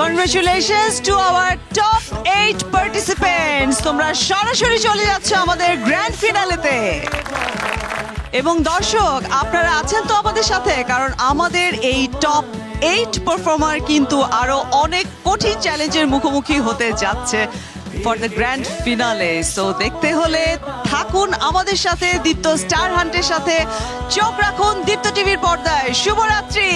[SPEAKER 1] Congratulations to our top 8 participants. তোমরা সরাসরি চলে যাচ্ছ আমাদের গ্র্যান্ড ফিনালেতে। এবং দর্শক আপনারা আছেন তো আমাদের সাথে, কারণ আমাদের এই টপ 8 পারফর্মার কিন্তু আরো অনেক কঠিন চ্যালেঞ্জের মুখোমুখি হতে যাচ্ছে for the grand finale. So দেখতে হলে থাকুন আমাদের সাথে, দীপ্ত স্টার হান্টের সাথে চোখ রাখুন দীপ্ত টিভির পর্দায়। শুভরাত্রি।